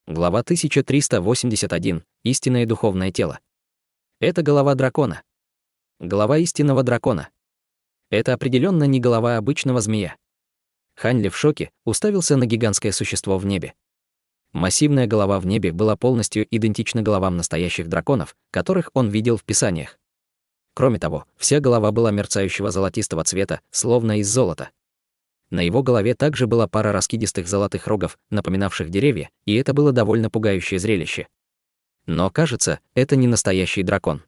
Глава 1381. Истинное духовное тело. Это голова дракона. Голова истинного дракона. Это определенно не голова обычного змея. Хань Ли в шоке уставился на гигантское существо в небе. Массивная голова в небе была полностью идентична головам настоящих драконов, которых он видел в писаниях. Кроме того, вся голова была мерцающего золотистого цвета, словно из золота. На его голове также была пара раскидистых золотых рогов, напоминавших деревья, и это было довольно пугающее зрелище. Но, кажется, это не настоящий дракон.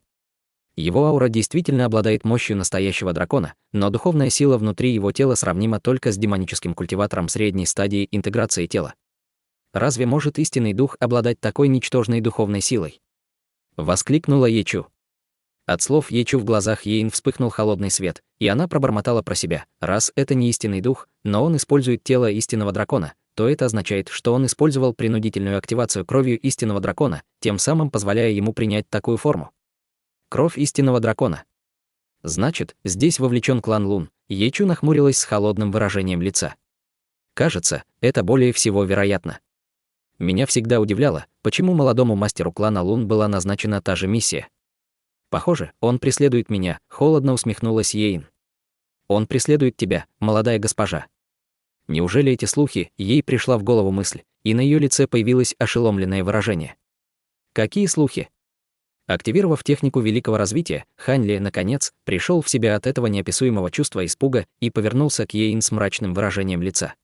Его аура действительно обладает мощью настоящего дракона, но духовная сила внутри его тела сравнима только с демоническим культиватором средней стадии интеграции тела. Разве может истинный дух обладать такой ничтожной духовной силой? Воскликнула Ечу. От слов Ечу в глазах Йейн вспыхнул холодный свет, и она пробормотала про себя: раз это не истинный дух, но он использует тело истинного дракона, то это означает, что он использовал принудительную активацию кровью истинного дракона, тем самым позволяя ему принять такую форму. Кровь истинного дракона. Значит, здесь вовлечен клан Лун. Ечу нахмурилась с холодным выражением лица. Кажется, это более всего вероятно. Меня всегда удивляло, почему молодому мастеру клана Лун была назначена та же миссия. Похоже, он преследует меня, холодно усмехнулась Йейн. Он преследует тебя, молодая госпожа. Неужели эти слухи? Ей пришла в голову мысль, и на ее лице появилось ошеломленное выражение. Какие слухи? Активировав технику великого развития, Хань Ли, наконец, пришел в себя от этого неописуемого чувства испуга и повернулся к Йейн с мрачным выражением лица.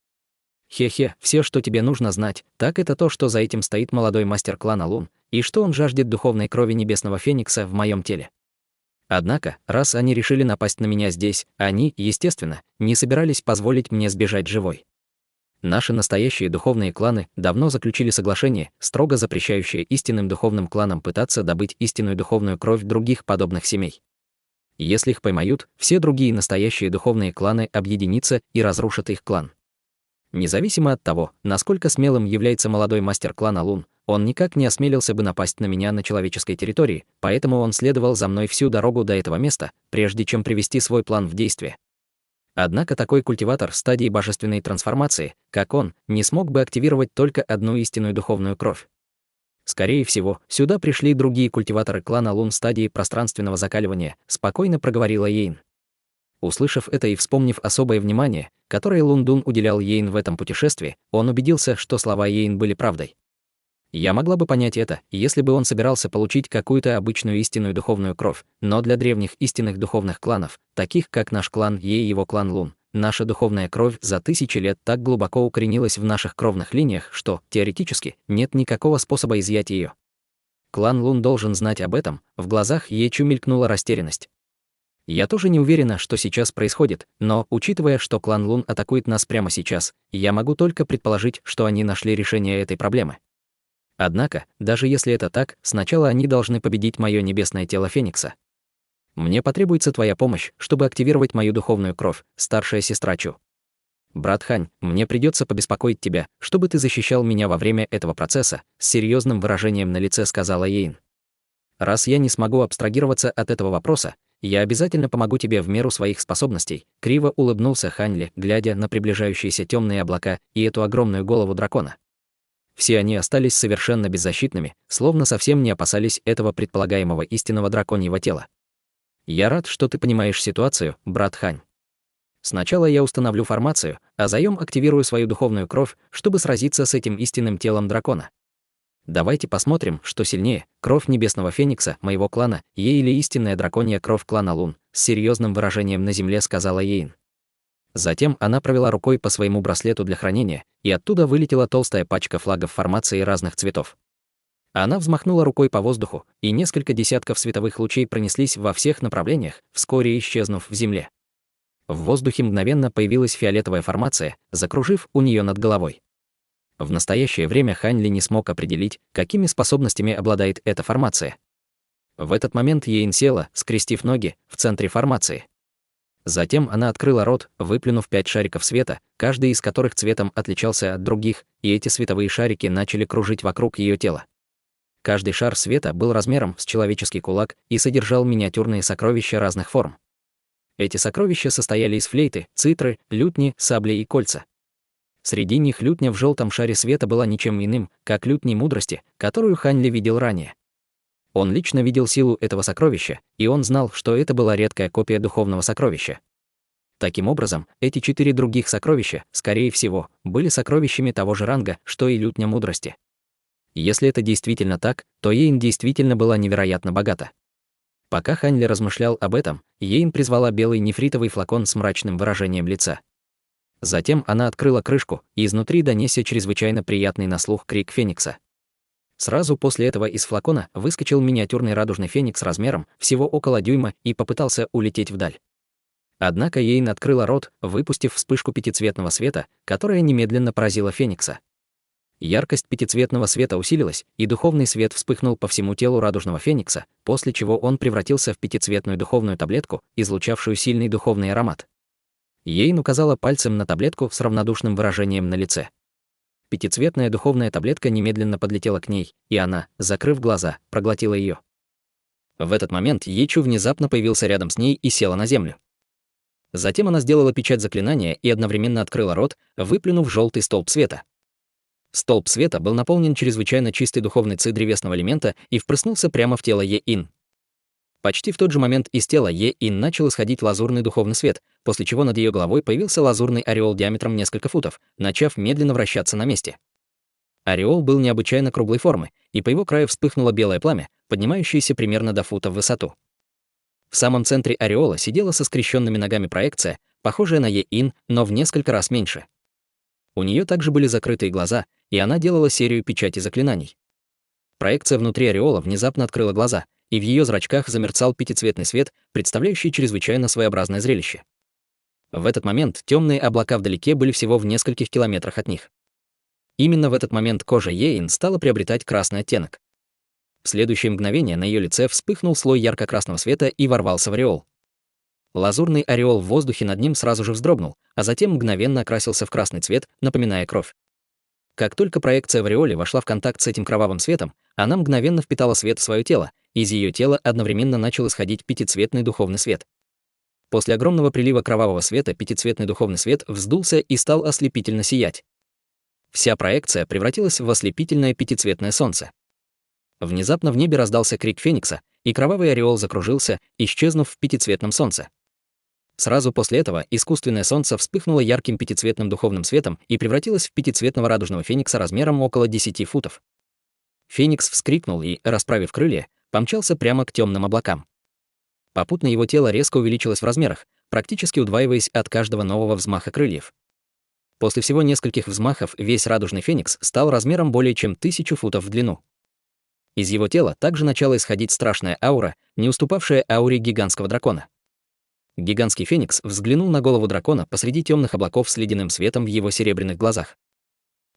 Хе-хе, все, что тебе нужно знать, так это то, что за этим стоит молодой мастер клана Лун, и что он жаждет духовной крови небесного феникса в моем теле. Однако, раз они решили напасть на меня здесь, они, естественно, не собирались позволить мне сбежать живой. Наши настоящие духовные кланы давно заключили соглашение, строго запрещающее истинным духовным кланам пытаться добыть истинную духовную кровь других подобных семей. Если их поймают, все другие настоящие духовные кланы объединятся и разрушат их клан. Независимо от того, насколько смелым является молодой мастер клана Лун, он никак не осмелился бы напасть на меня на человеческой территории, поэтому он следовал за мной всю дорогу до этого места, прежде чем привести свой план в действие. Однако такой культиватор стадии божественной трансформации, как он, не смог бы активировать только одну истинную духовную кровь. Скорее всего, сюда пришли другие культиваторы клана Лун стадии пространственного закаливания, спокойно проговорила Йейн. Услышав это и вспомнив особое внимание, которое Лун Дун уделял Йейн в этом путешествии, он убедился, что слова Йейн были правдой. Я могла бы понять это, если бы он собирался получить какую-то обычную истинную духовную кровь, но для древних истинных духовных кланов, таких как наш клан Е и его клан Лун, наша духовная кровь за тысячи лет так глубоко укоренилась в наших кровных линиях, что, теоретически, нет никакого способа изъять ее. Клан Лун должен знать об этом. В глазах Ечу мелькнула растерянность. Я тоже не уверена, что сейчас происходит, но, учитывая, что клан Лун атакует нас прямо сейчас, я могу только предположить, что они нашли решение этой проблемы. Однако, даже если это так, сначала они должны победить мое небесное тело Феникса. Мне потребуется твоя помощь, чтобы активировать мою духовную кровь, старшая сестра Чу. Брат Хань, мне придется побеспокоить тебя, чтобы ты защищал меня во время этого процесса, с серьезным выражением на лице сказала Йейн. Раз я не смогу абстрагироваться от этого вопроса, я обязательно помогу тебе в меру своих способностей, криво улыбнулся Хань Ли, глядя на приближающиеся темные облака и эту огромную голову дракона. Все они остались совершенно беззащитными, словно совсем не опасались этого предполагаемого истинного драконьего тела. Я рад, что ты понимаешь ситуацию, брат Хань. Сначала я установлю формацию, а затем активирую свою духовную кровь, чтобы сразиться с этим истинным телом дракона. Давайте посмотрим, что сильнее, кровь небесного феникса, моего клана, или истинная драконья кровь клана Лун, с серьезным выражением на земле сказала Йейн. Затем она провела рукой по своему браслету для хранения, и оттуда вылетела толстая пачка флагов формации разных цветов. Она взмахнула рукой по воздуху, и несколько десятков световых лучей пронеслись во всех направлениях, вскоре исчезнув в земле. В воздухе мгновенно появилась фиолетовая формация, закружив у нее над головой. В настоящее время Хань Ли не смог определить, какими способностями обладает эта формация. В этот момент Йейн села, скрестив ноги, в центре формации. Затем она открыла рот, выплюнув 5 шариков света, каждый из которых цветом отличался от других, и эти световые шарики начали кружить вокруг ее тела. Каждый шар света был размером с человеческий кулак и содержал миниатюрные сокровища разных форм. Эти сокровища состояли из флейты, цитры, лютни, сабли и кольца. Среди них лютня в желтом шаре света была ничем иным, как лютней мудрости, которую Хань Ли видел ранее. Он лично видел силу этого сокровища, и он знал, что это была редкая копия духовного сокровища. Таким образом, эти 4 других сокровища, скорее всего, были сокровищами того же ранга, что и лютня мудрости. Если это действительно так, то Йейн действительно была невероятно богата. Пока Хань Ли размышлял об этом, Йейн призвала белый нефритовый флакон с мрачным выражением лица. Затем она открыла крышку, и изнутри донесся чрезвычайно приятный на слух крик феникса. Сразу после этого из флакона выскочил миниатюрный радужный феникс размером всего около дюйма и попытался улететь вдаль. Однако Йейн открыла рот, выпустив вспышку пятицветного света, которая немедленно поразила феникса. Яркость пятицветного света усилилась, и духовный свет вспыхнул по всему телу радужного феникса, после чего он превратился в пятицветную духовную таблетку, излучавшую сильный духовный аромат. Йейн указала пальцем на таблетку с равнодушным выражением на лице. Пятицветная духовная таблетка немедленно подлетела к ней, и она, закрыв глаза, проглотила ее. В этот момент Ечу внезапно появился рядом с ней и села на землю. Затем она сделала печать заклинания и одновременно открыла рот, выплюнув желтый столб света. Столб света был наполнен чрезвычайно чистой духовной ци древесного элемента и впрыснулся прямо в тело Йейн. Почти в тот же момент из тела Йейн начал исходить лазурный духовный свет, после чего над ее головой появился лазурный ореол диаметром несколько футов, начав медленно вращаться на месте. Ореол был необычайно круглой формы, и по его краю вспыхнуло белое пламя, поднимающееся примерно до фута в высоту. В самом центре ореола сидела со скрещенными ногами проекция, похожая на Йейн, но в несколько раз меньше. У нее также были закрытые глаза, и она делала серию печати заклинаний. Проекция внутри ореола внезапно открыла глаза, и в ее зрачках замерцал пятицветный свет, представляющий чрезвычайно своеобразное зрелище. В этот момент темные облака вдалеке были всего в нескольких километрах от них. Именно в этот момент кожа Йейн стала приобретать красный оттенок. В следующее мгновение на ее лице вспыхнул слой ярко-красного света и ворвался в ореол. Лазурный ореол в воздухе над ним сразу же вздрогнул, а затем мгновенно окрасился в красный цвет, напоминая кровь. Как только проекция в ореоле вошла в контакт с этим кровавым светом, она мгновенно впитала свет в свое тело, и из ее тела одновременно начал исходить пятицветный духовный свет. После огромного прилива кровавого света пятицветный духовный свет вздулся и стал ослепительно сиять. Вся проекция превратилась в ослепительное пятицветное солнце. Внезапно в небе раздался крик феникса, и кровавый ореол закружился, исчезнув в пятицветном солнце. Сразу после этого искусственное солнце вспыхнуло ярким пятицветным духовным светом и превратилось в пятицветного радужного феникса размером около 10 футов. Феникс вскрикнул и, расправив крылья, помчался прямо к темным облакам. Попутно его тело резко увеличилось в размерах, практически удваиваясь от каждого нового взмаха крыльев. После всего нескольких взмахов весь радужный феникс стал размером более чем 1000 футов в длину. Из его тела также начала исходить страшная аура, не уступавшая ауре гигантского дракона. Гигантский феникс взглянул на голову дракона посреди темных облаков с ледяным светом в его серебряных глазах.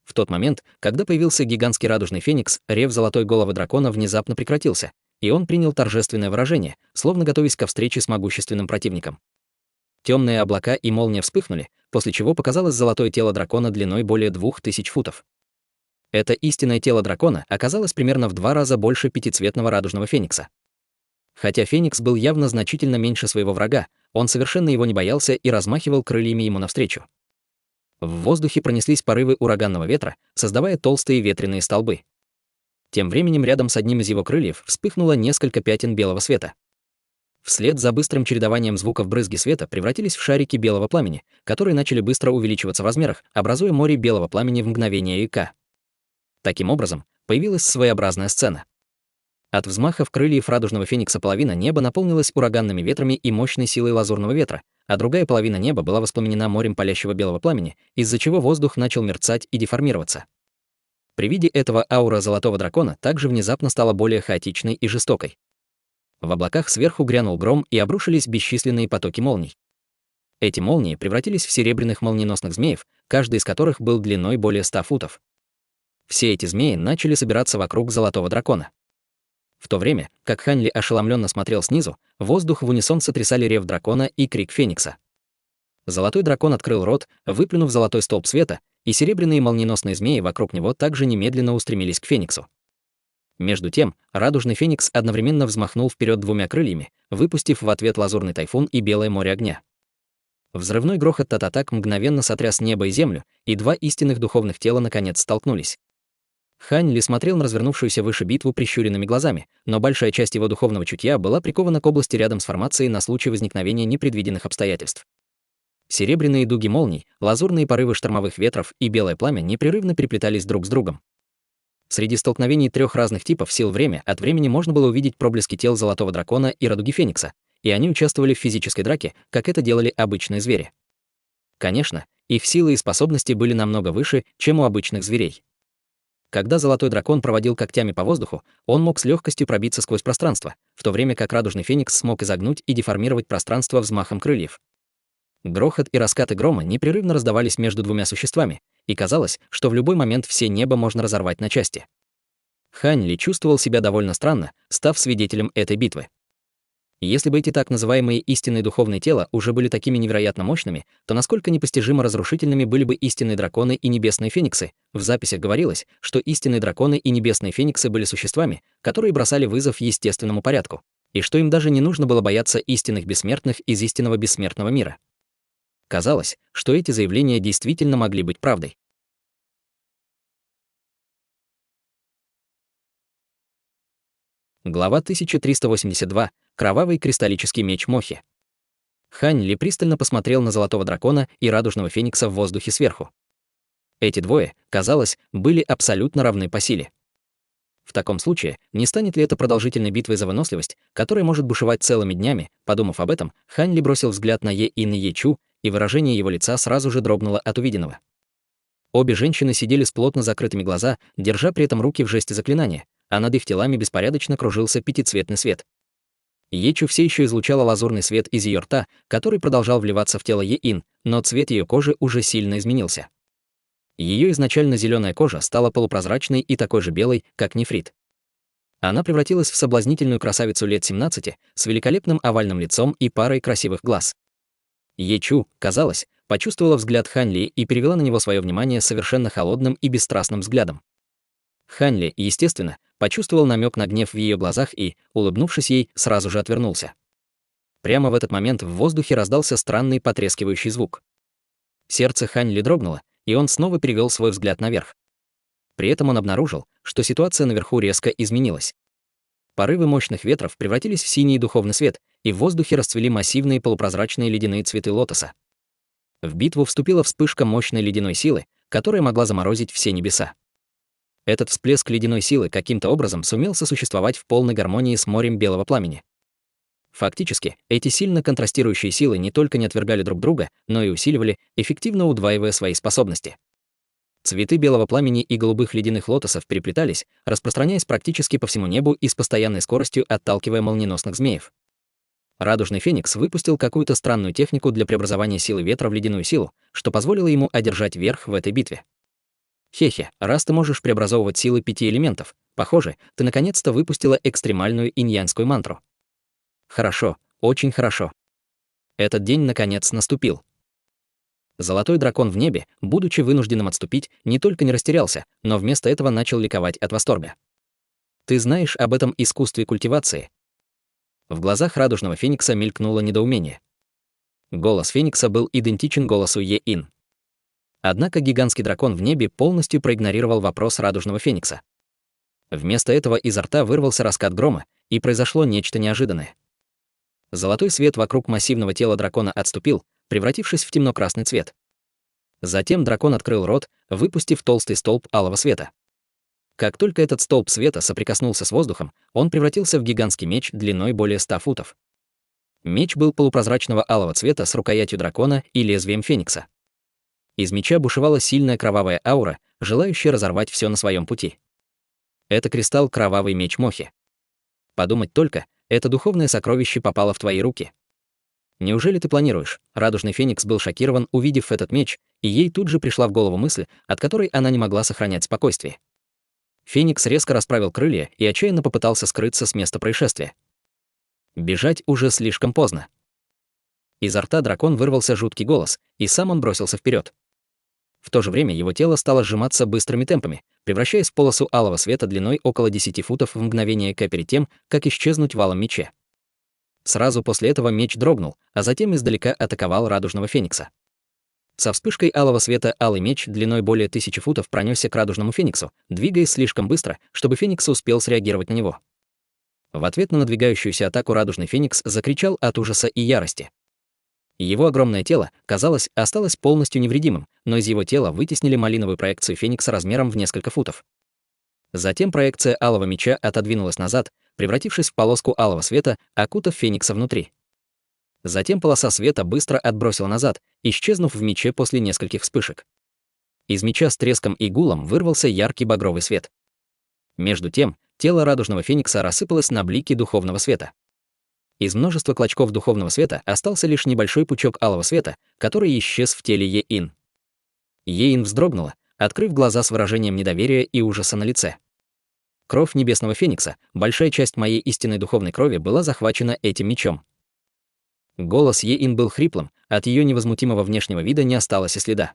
В тот момент, когда появился гигантский радужный феникс, рев золотой головы дракона внезапно прекратился, и он принял торжественное выражение, словно готовясь ко встрече с могущественным противником. Темные облака и молния вспыхнули, после чего показалось золотое тело дракона длиной более 2000 футов. Это истинное тело дракона оказалось примерно в 2 раза больше пятицветного радужного феникса. Хотя феникс был явно значительно меньше своего врага, он совершенно его не боялся и размахивал крыльями ему навстречу. В воздухе пронеслись порывы ураганного ветра, создавая толстые ветреные столбы. Тем временем рядом с одним из его крыльев вспыхнуло несколько пятен белого света. Вслед за быстрым чередованием звуков брызги света превратились в шарики белого пламени, которые начали быстро увеличиваться в размерах, образуя море белого пламени в мгновение ока. Таким образом, появилась своеобразная сцена. От взмахов крыльев радужного феникса половина неба наполнилась ураганными ветрами и мощной силой лазурного ветра, а другая половина неба была воспламенена морем палящего белого пламени, из-за чего воздух начал мерцать и деформироваться. При виде этого аура золотого дракона также внезапно стала более хаотичной и жестокой. В облаках сверху грянул гром и обрушились бесчисленные потоки молний. Эти молнии превратились в серебряных молниеносных змеев, каждый из которых был длиной более 100 футов. Все эти змеи начали собираться вокруг золотого дракона. В то время, как Хань Ли ошеломленно смотрел снизу, воздух в унисон сотрясали рев дракона и крик феникса. Золотой дракон открыл рот, выплюнув золотой столб света, и серебряные молниеносные змеи вокруг него также немедленно устремились к фениксу. Между тем, радужный феникс одновременно взмахнул вперед 2 крыльями, выпустив в ответ лазурный тайфун и белое море огня. Взрывной грохот тататак мгновенно сотряс небо и землю, и два истинных духовных тела наконец столкнулись. Хань Ли смотрел на развернувшуюся выше битву прищуренными глазами, но большая часть его духовного чутья была прикована к области рядом с формацией на случай возникновения непредвиденных обстоятельств. Серебряные дуги молний, лазурные порывы штормовых ветров и белое пламя непрерывно переплетались друг с другом. Среди столкновений трех разных типов сил время от времени можно было увидеть проблески тел Золотого Дракона и Радуги Феникса, и они участвовали в физической драке, как это делали обычные звери. Конечно, их силы и способности были намного выше, чем у обычных зверей. Когда Золотой Дракон проводил когтями по воздуху, он мог с легкостью пробиться сквозь пространство, в то время как Радужный Феникс смог изогнуть и деформировать пространство взмахом крыльев. Грохот и раскаты грома непрерывно раздавались между двумя существами, и казалось, что в любой момент все небо можно разорвать на части. Хань Ли чувствовал себя довольно странно, став свидетелем этой битвы. Если бы эти так называемые истинные духовные тела уже были такими невероятно мощными, то насколько непостижимо разрушительными были бы истинные драконы и небесные фениксы. В записях говорилось, что истинные драконы и небесные фениксы были существами, которые бросали вызов естественному порядку, и что им даже не нужно было бояться истинных бессмертных из истинного бессмертного мира. Казалось, что эти заявления действительно могли быть правдой. Глава 1382. Кровавый кристаллический меч Мохи. Хань Ли пристально посмотрел на Золотого Дракона и Радужного Феникса в воздухе сверху. Эти двое, казалось, были абсолютно равны по силе. В таком случае, не станет ли это продолжительной битвой за выносливость, которая может бушевать целыми днями? Подумав об этом, Хань Ли бросил взгляд на Е-Ин и Е-Чу, и выражение его лица сразу же дрогнуло от увиденного. Обе женщины сидели с плотно закрытыми глаза, держа при этом руки в жесте заклинания, а над их телами беспорядочно кружился пятицветный свет. Е-Чу все еще излучала лазурный свет из ее рта, который продолжал вливаться в тело Е-Ин, но цвет ее кожи уже сильно изменился. Ее изначально зеленая кожа стала полупрозрачной и такой же белой, как нефрит. Она превратилась в соблазнительную красавицу лет 17 с великолепным овальным лицом и парой красивых глаз. Е-Чу, казалось, почувствовала взгляд Хань Ли и перевела на него свое внимание совершенно холодным и бесстрастным взглядом. Хань Ли, естественно, почувствовал намек на гнев в ее глазах и, улыбнувшись ей, сразу же отвернулся. Прямо в этот момент в воздухе раздался странный потрескивающий звук. Сердце Хань Ли дрогнуло, и он снова перевел свой взгляд наверх. При этом он обнаружил, что ситуация наверху резко изменилась. Порывы мощных ветров превратились в синий духовный свет, и в воздухе расцвели массивные полупрозрачные ледяные цветы лотоса. В битву вступила вспышка мощной ледяной силы, которая могла заморозить все небеса. Этот всплеск ледяной силы каким-то образом сумел сосуществовать в полной гармонии с морем белого пламени. Фактически, эти сильно контрастирующие силы не только не отвергали друг друга, но и усиливали, эффективно удваивая свои способности. Цветы белого пламени и голубых ледяных лотосов переплетались, распространяясь практически по всему небу и с постоянной скоростью отталкивая молниеносных змеев. Радужный Феникс выпустил какую-то странную технику для преобразования силы ветра в ледяную силу, что позволило ему одержать верх в этой битве. Хе-хе, раз ты можешь преобразовывать силы 5 элементов, похоже, ты наконец-то выпустила экстремальную иньянскую мантру. Хорошо, очень хорошо. Этот день наконец наступил. Золотой дракон в небе, будучи вынужденным отступить, не только не растерялся, но вместо этого начал ликовать от восторга. Ты знаешь об этом искусстве культивации? В глазах Радужного Феникса мелькнуло недоумение. Голос Феникса был идентичен голосу Е-Ин. Однако гигантский дракон в небе полностью проигнорировал вопрос Радужного Феникса. Вместо этого изо рта вырвался раскат грома, и произошло нечто неожиданное. Золотой свет вокруг массивного тела дракона отступил, превратившись в темно-красный цвет. Затем дракон открыл рот, выпустив толстый столб алого света. Как только этот столб света соприкоснулся с воздухом, он превратился в гигантский меч длиной более 100 футов. Меч был полупрозрачного алого цвета с рукоятью дракона и лезвием феникса. Из меча бушевала сильная кровавая аура, желающая разорвать все на своем пути. Это кристалл Кровавый меч Мохи. Подумать только, это духовное сокровище попало в твои руки. Неужели ты планируешь? Радужный Феникс был шокирован, увидев этот меч, и ей тут же пришла в голову мысль, от которой она не могла сохранять спокойствие. Феникс резко расправил крылья и отчаянно попытался скрыться с места происшествия. Бежать уже слишком поздно. Изо рта дракон вырвался жуткий голос, и сам он бросился вперед. В то же время его тело стало сжиматься быстрыми темпами, превращаясь в полосу алого света длиной около 10 футов в мгновение ока перед тем, как исчезнуть валом меча. Сразу после этого меч дрогнул, а затем издалека атаковал радужного феникса. Со вспышкой алого света алый меч длиной более 1000 футов пронесся к радужному фениксу, двигаясь слишком быстро, чтобы феникс успел среагировать на него. В ответ на надвигающуюся атаку радужный феникс закричал от ужаса и ярости. Его огромное тело, казалось, осталось полностью невредимым, но из его тела вытеснили малиновую проекцию феникса размером в несколько футов. Затем проекция алого меча отодвинулась назад, превратившись в полоску алого света, окутав феникса внутри. Затем полоса света быстро отбросила назад, исчезнув в мече после нескольких вспышек. Из меча с треском и гулом вырвался яркий багровый свет. Между тем, тело радужного феникса рассыпалось на блики духовного света. Из множества клочков духовного света остался лишь небольшой пучок алого света, который исчез в теле Е-Ин. Е-Ин вздрогнула, открыв глаза с выражением недоверия и ужаса на лице. Кровь небесного феникса, большая часть моей истинной духовной крови, была захвачена этим мечом. Голос Е-Ин был хриплым, от ее невозмутимого внешнего вида не осталось и следа.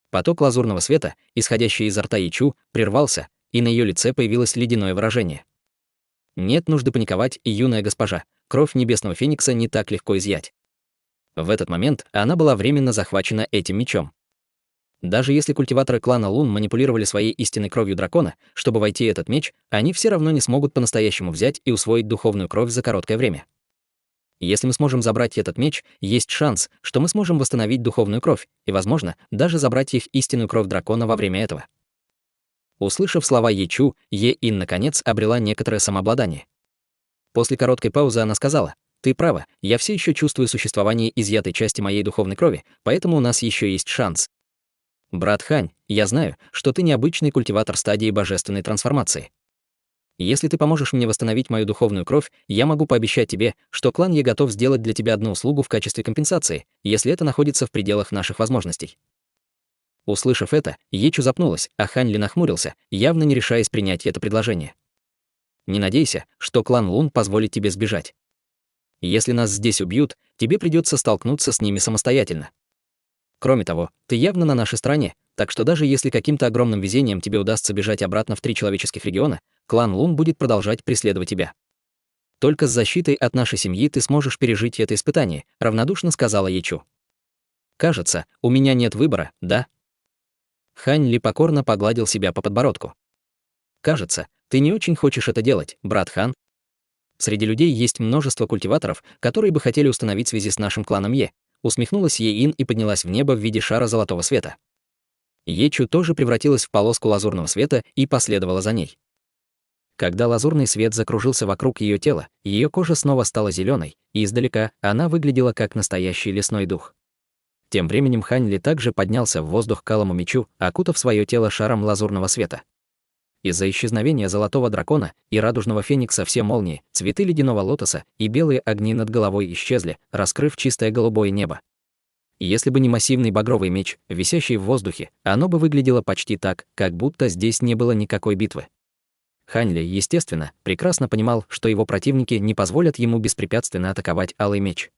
Поток лазурного света, исходящий изо рта Ячу, прервался, и на ее лице появилось ледяное выражение. Нет нужды паниковать, юная госпожа, кровь небесного феникса не так легко изъять. В этот момент она была временно захвачена этим мечом. Даже если культиваторы клана Лун манипулировали своей истинной кровью дракона, чтобы войти в этот меч, они все равно не смогут по-настоящему взять и усвоить духовную кровь за короткое время. Если мы сможем забрать этот меч, есть шанс, что мы сможем восстановить духовную кровь и, возможно, даже забрать их истинную кровь дракона во время этого. Услышав слова Ячу, Е-Ин наконец обрела некоторое самообладание. После короткой паузы она сказала: «Ты права, я все еще чувствую существование изъятой части моей духовной крови, поэтому у нас еще есть шанс. Брат Хань, я знаю, что ты необычный культиватор стадии божественной трансформации. Если ты поможешь мне восстановить мою духовную кровь, я могу пообещать тебе, что клан Е готов сделать для тебя одну услугу в качестве компенсации, если это находится в пределах наших возможностей». Услышав это, Ечу запнулась, а Хань Ли нахмурился, явно не решаясь принять это предложение. «Не надейся, что клан Лун позволит тебе сбежать. Если нас здесь убьют, тебе придется столкнуться с ними самостоятельно. Кроме того, ты явно на нашей стороне, так что даже если каким-то огромным везением тебе удастся бежать обратно в 3 человеческих региона, клан Лун будет продолжать преследовать тебя. Только с защитой от нашей семьи ты сможешь пережить это испытание», — равнодушно сказала Ечу. «Кажется, у меня нет выбора, да?» Хань Ли покорно погладил себя по подбородку. «Кажется, ты не очень хочешь это делать, брат Хан. Среди людей есть множество культиваторов, которые бы хотели установить связи с нашим кланом Е», — усмехнулась Е-Ин и поднялась в небо в виде шара золотого света. Ечу тоже превратилась в полоску лазурного света и последовала за ней. Когда лазурный свет закружился вокруг ее тела, ее кожа снова стала зеленой, и издалека она выглядела как настоящий лесной дух. Тем временем Хань Ли также поднялся в воздух к алому мечу, окутав свое тело шаром лазурного света. Из-за исчезновения золотого дракона и радужного феникса все молнии, цветы ледяного лотоса и белые огни над головой исчезли, раскрыв чистое голубое небо. Если бы не массивный багровый меч, висящий в воздухе, оно бы выглядело почти так, как будто здесь не было никакой битвы. Хань Ли, естественно, прекрасно понимал, что его противники не позволят ему беспрепятственно атаковать алый меч.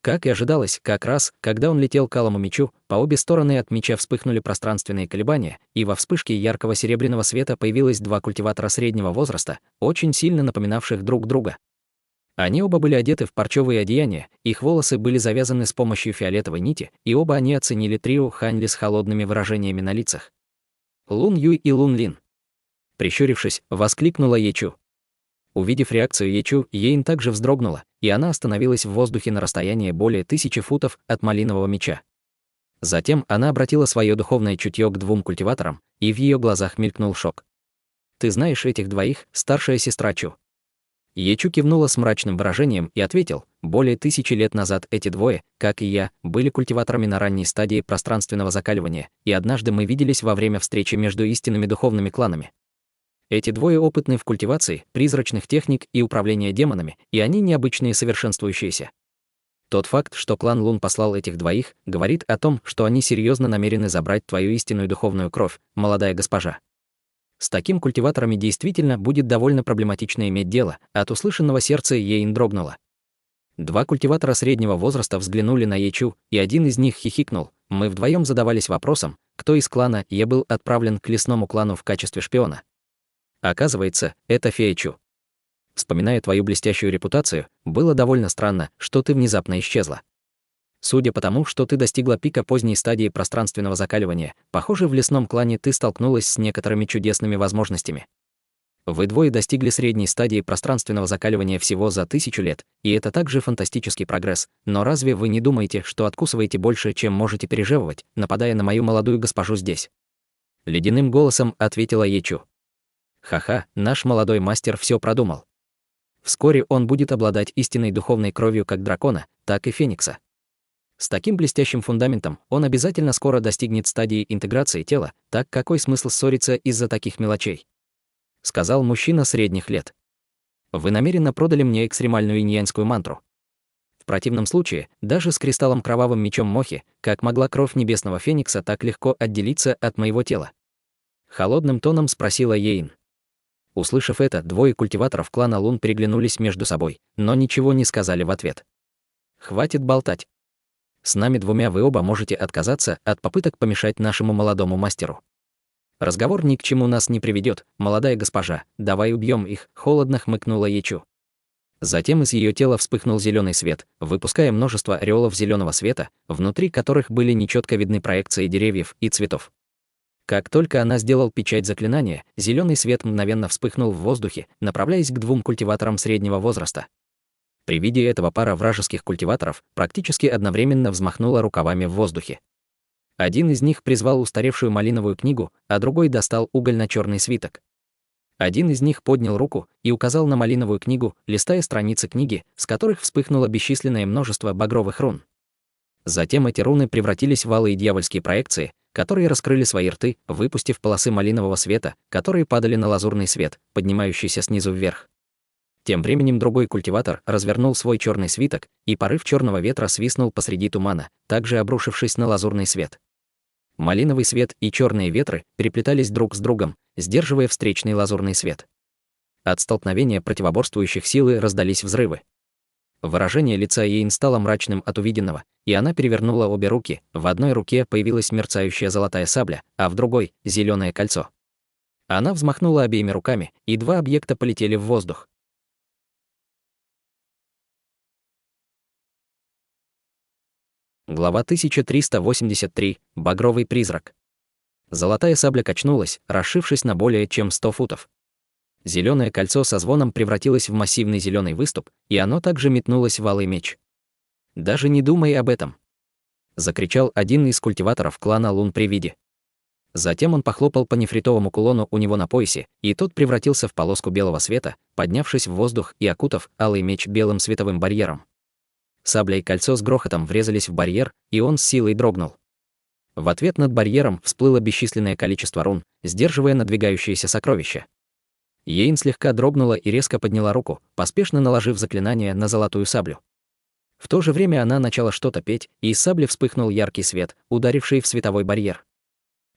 Как и ожидалось, как раз, когда он летел к алому мечу, по обе стороны от меча вспыхнули пространственные колебания, и во вспышке яркого серебряного света появилось 2 культиватора среднего возраста, очень сильно напоминавших друг друга. Они оба были одеты в парчевые одеяния, их волосы были завязаны с помощью фиолетовой нити, и оба они оценили трио Хань Ли с холодными выражениями на лицах. «Лун Юй и Лун Лин!» Прищурившись, воскликнула Ечу. Увидев реакцию Ечу, Ейн также вздрогнула, и она остановилась в воздухе на расстоянии более 1000 футов от малинового меча. Затем она обратила свое духовное чутье к 2 культиваторам, и в ее глазах мелькнул шок. «Ты знаешь этих двоих, старшая сестра Чу?» Ечу кивнула с мрачным выражением и ответил: «Более 1000 лет назад эти двое, как и я, были культиваторами на ранней стадии пространственного закаливания, и однажды мы виделись во время встречи между истинными духовными кланами. Эти двое опытны в культивации, призрачных техник и управлении демонами, и они необычные совершенствующиеся. Тот факт, что клан Лун послал этих двоих, говорит о том, что они серьезно намерены забрать твою истинную духовную кровь, молодая госпожа. С таким культиваторами действительно будет довольно проблематично иметь дело», — от услышанного сердце Ейн дрогнуло. 2 культиватора среднего возраста взглянули на Ечу, и один из них хихикнул. Мы вдвоем задавались вопросом, кто из клана Е был отправлен к лесному клану в качестве шпиона. Оказывается, это фея Чу. вспоминая твою блестящую репутацию, было довольно странно, что ты внезапно исчезла. Судя по тому, что ты достигла пика поздней стадии пространственного закаливания, похоже, в лесном клане ты столкнулась с некоторыми чудесными возможностями. Вы двое достигли средней стадии пространственного закаливания всего за 1000 лет, и это также фантастический прогресс, но разве вы не думаете, что откусываете больше, чем можете пережевывать, нападая на мою молодую госпожу здесь? Ледяным голосом ответила Ечу. Ха-ха, наш молодой мастер все продумал. Вскоре он будет обладать истинной духовной кровью как дракона, так и феникса. С таким блестящим фундаментом он обязательно скоро достигнет стадии интеграции тела, так какой смысл ссориться из-за таких мелочей? Сказал мужчина средних лет. Вы намеренно продали мне экстремальную иньянскую мантру. В противном случае, даже с кристаллом кровавым мечом Мохи, как могла кровь небесного феникса так легко отделиться от моего тела? Холодным тоном спросила Ейн. Услышав это, двое культиваторов клана Лун переглянулись между собой, но ничего не сказали в ответ. Хватит болтать. С нами двумя вы оба можете отказаться от попыток помешать нашему молодому мастеру. Разговор ни к чему нас не приведет, молодая госпожа, давай убьем их, холодно хмыкнула Ечу. Затем из ее тела вспыхнул зеленый свет, выпуская множество ореолов зеленого света, внутри которых были нечетко видны проекции деревьев и цветов. Как только она сделала печать заклинания, зеленый свет мгновенно вспыхнул в воздухе, направляясь к двум культиваторам среднего возраста. При виде этого пара вражеских культиваторов практически одновременно взмахнула рукавами в воздухе. Один из них призвал устаревшую малиновую книгу, а другой достал угольно-черный свиток. Один из них поднял руку и указал на малиновую книгу, листая страницы книги, с которых вспыхнуло бесчисленное множество багровых рун. Затем эти руны превратились в алые дьявольские проекции, которые раскрыли свои рты, выпустив полосы малинового света, которые падали на лазурный свет, поднимающийся снизу вверх. Тем временем другой культиватор развернул свой черный свиток, и порыв черного ветра свистнул посреди тумана, также обрушившись на лазурный свет. Малиновый свет и черные ветры переплетались друг с другом, сдерживая встречный лазурный свет. От столкновения противоборствующих силы раздались взрывы. Выражение лица Ейн стало мрачным от увиденного, и она перевернула обе руки. В одной руке появилась мерцающая золотая сабля, а в другой — зеленое кольцо. Она взмахнула обеими руками, и два объекта полетели в воздух. Глава 1383. Багровый призрак. Золотая сабля качнулась, расшившись на более чем 100 футов. Зеленое кольцо со звоном превратилось в массивный зеленый выступ, и оно также метнулось в алый меч. «Даже не думай об этом!» — закричал один из культиваторов клана Лун при виде. Затем он похлопал по нефритовому кулону у него на поясе, и тот превратился в полоску белого света, поднявшись в воздух и окутав алый меч белым световым барьером. Сабля и кольцо с грохотом врезались в барьер, и он с силой дрогнул. В ответ над барьером всплыло бесчисленное количество рун, сдерживая надвигающиеся сокровища. Ейн слегка дрогнула и резко подняла руку, поспешно наложив заклинание на золотую саблю. В то же время она начала что-то петь, и из сабли вспыхнул яркий свет, ударивший в световой барьер.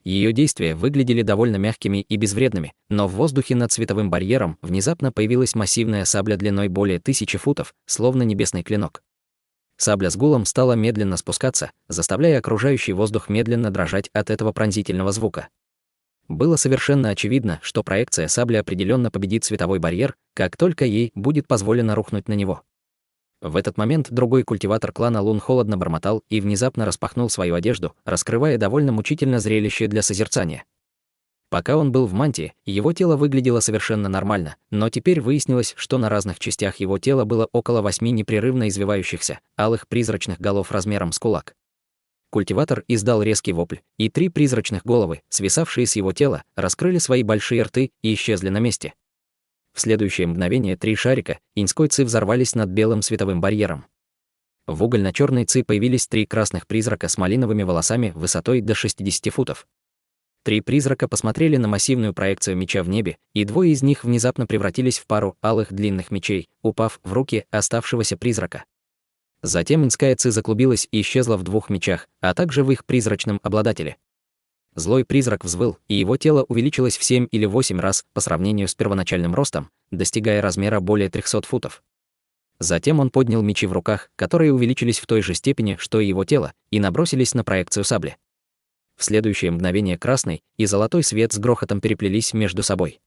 Ее действия выглядели довольно мягкими и безвредными, но в воздухе над световым барьером внезапно появилась массивная сабля длиной более 1000 футов, словно небесный клинок. Сабля с гулом стала медленно спускаться, заставляя окружающий воздух медленно дрожать от этого пронзительного звука. Было совершенно очевидно, что проекция сабли определенно победит световой барьер, как только ей будет позволено рухнуть на него. В этот момент другой культиватор клана Лун холодно бормотал и внезапно распахнул свою одежду, раскрывая довольно мучительное зрелище для созерцания. Пока он был в мантии, его тело выглядело совершенно нормально, но теперь выяснилось, что на разных частях его тела было около 8 непрерывно извивающихся, алых призрачных голов размером с кулак. Культиватор издал резкий вопль, и 3 призрачных головы, свисавшие с его тела, раскрыли свои большие рты и исчезли на месте. В следующее мгновение 3 шарика иньской ци взорвались над белым световым барьером. В угольно-черной ци появились 3 красных призрака с малиновыми волосами высотой до 60 футов. 3 призрака посмотрели на массивную проекцию меча в небе, и 2 из них внезапно превратились в пару алых длинных мечей, упав в руки оставшегося призрака. Затем иньская ци заклубилась и исчезла в 2 мечах, а также в их призрачном обладателе. Злой призрак взвыл, и его тело увеличилось в 7 или 8 раз по сравнению с первоначальным ростом, достигая размера более 300 футов. Затем он поднял мечи в руках, которые увеличились в той же степени, что и его тело, и набросились на проекцию сабли. В следующее мгновение красный и золотой свет с грохотом переплелись между собой.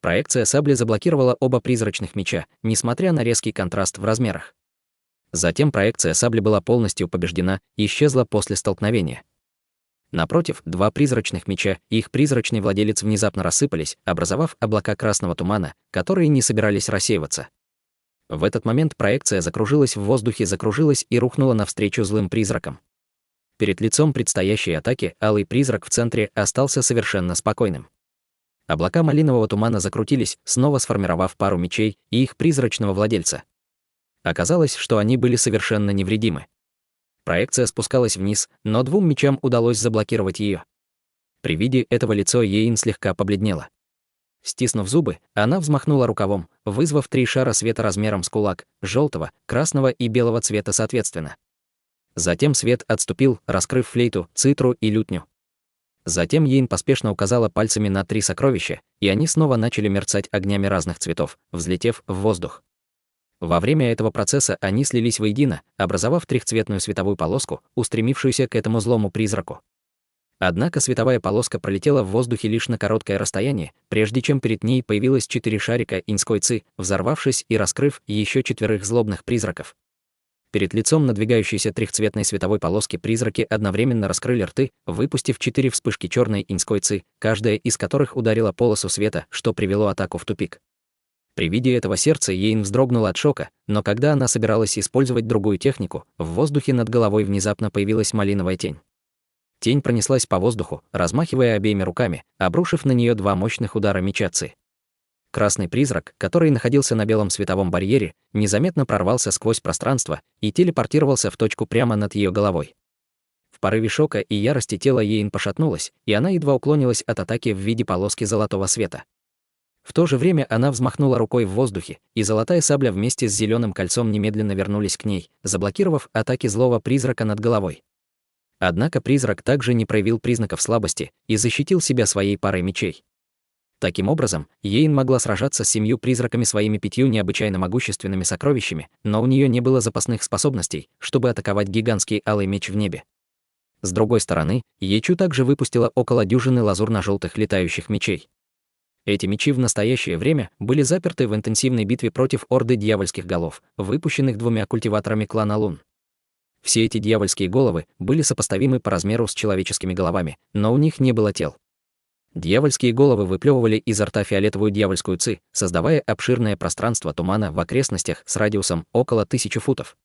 Проекция сабли заблокировала оба призрачных меча, несмотря на резкий контраст в размерах. Затем проекция сабли была полностью побеждена и исчезла после столкновения. Напротив, два призрачных меча и их призрачный владелец внезапно рассыпались, образовав облака красного тумана, которые не собирались рассеиваться. В этот момент проекция закружилась в воздухе, закружилась и рухнула навстречу злым призракам. Перед лицом предстоящей атаки алый призрак в центре остался совершенно спокойным. Облака малинового тумана закрутились, снова сформировав пару мечей и их призрачного владельца. Оказалось, что они были совершенно невредимы. Проекция спускалась вниз, но двум мечам удалось заблокировать ее. При виде этого лицо Йейн слегка побледнело. Стиснув зубы, она взмахнула рукавом, вызвав 3 шара света размером с кулак, желтого, красного и белого цвета соответственно. Затем свет отступил, раскрыв флейту, цитру и лютню. Затем Йейн поспешно указала пальцами на 3 сокровища, и они снова начали мерцать огнями разных цветов, взлетев в воздух. Во время этого процесса они слились воедино, образовав трехцветную световую полоску, устремившуюся к этому злому призраку. Однако световая полоска пролетела в воздухе лишь на короткое расстояние, прежде чем перед ней появилось 4 шарика инской ци, взорвавшись и раскрыв еще 4 злобных призраков. Перед лицом надвигающейся трехцветной световой полоски призраки одновременно раскрыли рты, выпустив 4 вспышки черной инской ци, каждая из которых ударила полосу света, что привело атаку в тупик. При виде этого сердце Йейн вздрогнуло от шока, но когда она собиралась использовать другую технику, в воздухе над головой внезапно появилась малиновая тень. Тень пронеслась по воздуху, размахивая обеими руками, обрушив на нее 2 мощных удара меча ци. Красный призрак, который находился на белом световом барьере, незаметно прорвался сквозь пространство и телепортировался в точку прямо над ее головой. В порыве шока и ярости тело Йейн пошатнулось, и она едва уклонилась от атаки в виде полоски золотого света. В то же время она взмахнула рукой в воздухе, и золотая сабля вместе с зеленым кольцом немедленно вернулись к ней, заблокировав атаки злого призрака над головой. Однако призрак также не проявил признаков слабости и защитил себя своей парой мечей. Таким образом, Йейн могла сражаться с 7 призраками своими 5 необычайно могущественными сокровищами, но у нее не было запасных способностей, чтобы атаковать гигантский алый меч в небе. С другой стороны, Ечу также выпустила около дюжины лазурно-желтых летающих мечей. Эти мечи в настоящее время были заперты в интенсивной битве против орды дьявольских голов, выпущенных 2 культиваторами клана Лун. Все эти дьявольские головы были сопоставимы по размеру с человеческими головами, но у них не было тел. Дьявольские головы выплевывали изо рта фиолетовую дьявольскую ци, создавая обширное пространство тумана в окрестностях с радиусом около 1000 футов.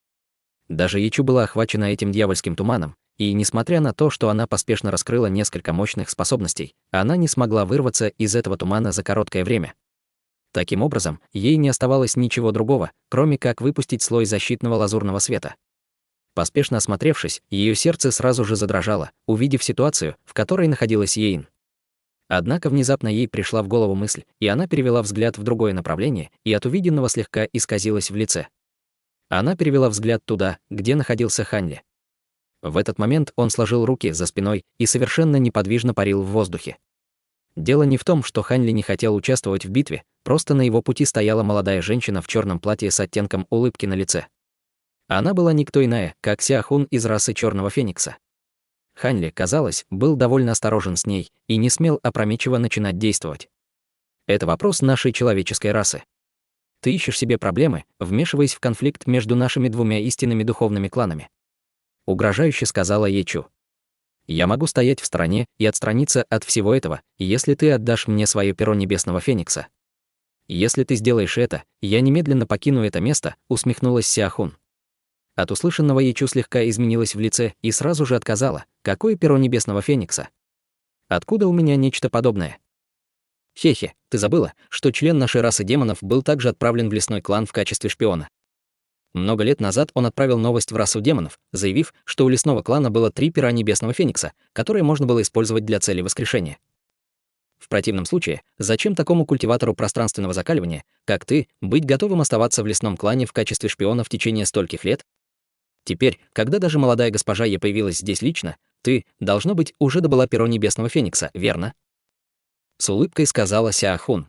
Даже Ячу была охвачена этим дьявольским туманом, и, несмотря на то, что она поспешно раскрыла несколько мощных способностей, она не смогла вырваться из этого тумана за короткое время. Таким образом, ей не оставалось ничего другого, кроме как выпустить слой защитного лазурного света. Поспешно осмотревшись, ее сердце сразу же задрожало, увидев ситуацию, в которой находилась Йейн. Однако внезапно ей пришла в голову мысль, и она перевела взгляд в другое направление, и от увиденного слегка исказилась в лице. Она перевела взгляд туда, где находился Ханли. В этот момент он сложил руки за спиной и совершенно неподвижно парил в воздухе. Дело не в том, что Ханли не хотел участвовать в битве, просто на его пути стояла молодая женщина в черном платье с оттенком улыбки на лице. Она была никто иная, как Сяохун из расы Черного Феникса. Ханли, казалось, был довольно осторожен с ней и не смел опрометчиво начинать действовать. Это вопрос нашей человеческой расы. Ты ищешь себе проблемы, вмешиваясь в конфликт между нашими 2 истинными духовными кланами. Угрожающе сказала Ечу. Я могу стоять в стороне и отстраниться от всего этого, если ты отдашь мне свое перо Небесного Феникса. Если ты сделаешь это, я немедленно покину это место, усмехнулась Сяохун. От услышанного Ечу слегка изменилась в лице и сразу же отказала. Какое перо Небесного Феникса? Откуда у меня нечто подобное? Хе-хе, ты забыла, что член нашей расы демонов был также отправлен в лесной клан в качестве шпиона. Много лет назад он отправил новость в расу демонов, заявив, что у лесного клана было 3 пера Небесного Феникса, которые можно было использовать для цели воскрешения. В противном случае, зачем такому культиватору пространственного закаливания, как ты, быть готовым оставаться в лесном клане в качестве шпиона в течение стольких лет? Теперь, когда даже молодая госпожа Е появилась здесь лично, ты, должно быть, уже добыла перо Небесного Феникса, верно? С улыбкой сказала Сяохун.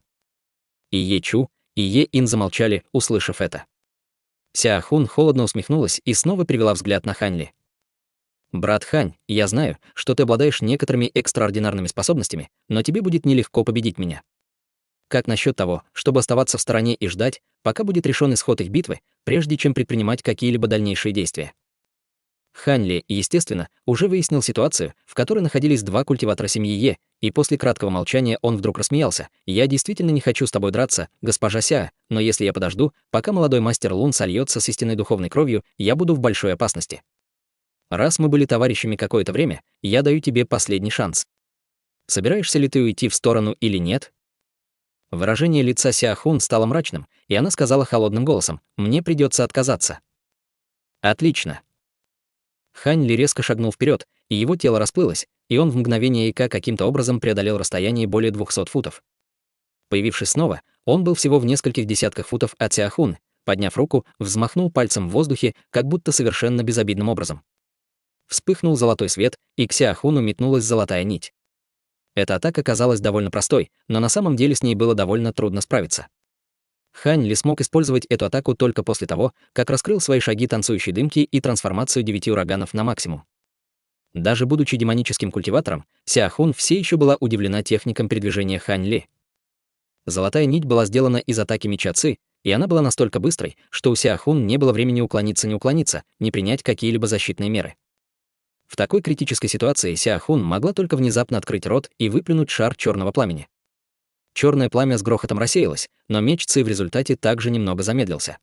И Ечу, и Е-Ин замолчали, услышав это. Сяохун холодно усмехнулась и снова перевела взгляд на Ханли. «Брат Хань, я знаю, что ты обладаешь некоторыми экстраординарными способностями, но тебе будет нелегко победить меня. как насчет того, чтобы оставаться в стороне и ждать, пока будет решен исход их битвы, прежде чем предпринимать какие-либо дальнейшие действия? Хань Ли, естественно, уже выяснил ситуацию, в которой находились два культиватора семьи Е, и после краткого молчания он вдруг рассмеялся. «Я действительно не хочу с тобой драться, госпожа Ся, но если я подожду, пока молодой мастер Лун сольется с истинной духовной кровью, я буду в большой опасности. Раз мы были товарищами какое-то время, я даю тебе последний шанс. Собираешься ли ты уйти в сторону или нет?» Выражение лица Ся Хун стало мрачным, и она сказала холодным голосом: «Мне придется отказаться». «Отлично». Хань Ли резко шагнул вперед, и его тело расплылось, и он в мгновение ока каким-то образом преодолел расстояние более 200 футов. Появившись снова, он был всего в нескольких десятках футов от Ся Хун, подняв руку, взмахнул пальцем в воздухе, как будто совершенно безобидным образом. Вспыхнул золотой свет, и к Ся Хуну метнулась золотая нить. Эта атака казалась довольно простой, но на самом деле с ней было довольно трудно справиться. Хань Ли смог использовать эту атаку только после того, как раскрыл свои шаги танцующей дымки и трансформацию 9 ураганов на максимум. Даже будучи демоническим культиватором, Ся Хун все еще была удивлена техникам передвижения Хань Ли. Золотая нить была сделана из атаки меча Ци, и она была настолько быстрой, что у Ся Хун не было времени уклониться, не принять какие-либо защитные меры. В такой критической ситуации Ся Хун могла только внезапно открыть рот и выплюнуть шар черного пламени. Черное пламя с грохотом рассеялось, но меч Ци в результате также немного замедлился.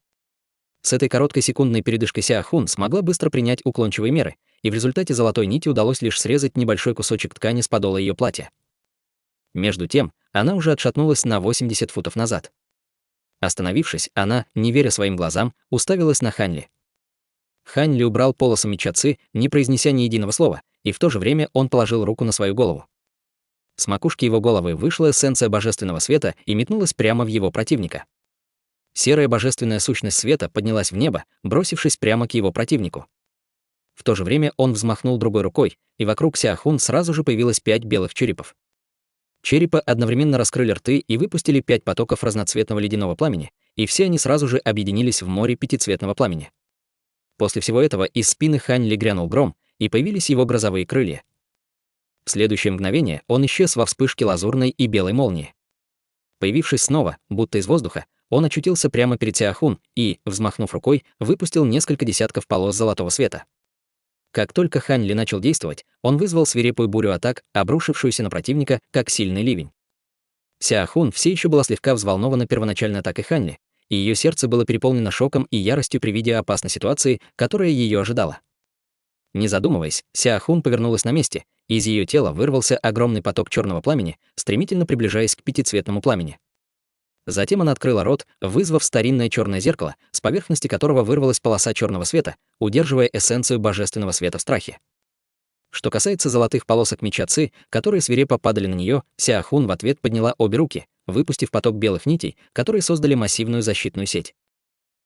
С этой короткой секундной передышкой Ся Хун смогла быстро принять уклончивые меры, и в результате золотой нити удалось лишь срезать небольшой кусочек ткани с подола ее платья. Между тем, она уже отшатнулась на 80 футов назад. Остановившись, она, не веря своим глазам, уставилась на Хань Ли. Хань Ли убрал полосу меча Ци, не произнеся ни единого слова, и в то же время он положил руку на свою голову. С макушки его головы вышла эссенция божественного света и метнулась прямо в его противника. Серая божественная сущность света поднялась в небо, бросившись прямо к его противнику. В то же время он взмахнул другой рукой, и вокруг Ся Хун сразу же появилось 5 белых черепов. Черепа одновременно раскрыли рты и выпустили 5 потоков разноцветного ледяного пламени, и все они сразу же объединились в море пятицветного пламени. После всего этого из спины Хань Ли грянул гром, и появились его грозовые крылья. В следующее мгновение он исчез во вспышке лазурной и белой молнии. Появившись снова, будто из воздуха, он очутился прямо перед Ся Хун и, взмахнув рукой, выпустил несколько десятков полос золотого света. Как только Хань Ли начал действовать, он вызвал свирепую бурю атак, обрушившуюся на противника, как сильный ливень. Ся Хун все еще была слегка взволнована первоначальной атакой Хань Ли, и ее сердце было переполнено шоком и яростью при виде опасной ситуации, которая ее ожидала. Не задумываясь, Ся Хун повернулась на месте, и из ее тела вырвался огромный поток черного пламени, стремительно приближаясь к пятицветному пламени. Затем она открыла рот, вызвав старинное черное зеркало, с поверхности которого вырвалась полоса черного света, удерживая эссенцию божественного света в страхе. Что касается золотых полосок меча Ци, которые свирепо падали на нее, Ся Хун в ответ подняла обе руки, выпустив поток белых нитей, которые создали массивную защитную сеть.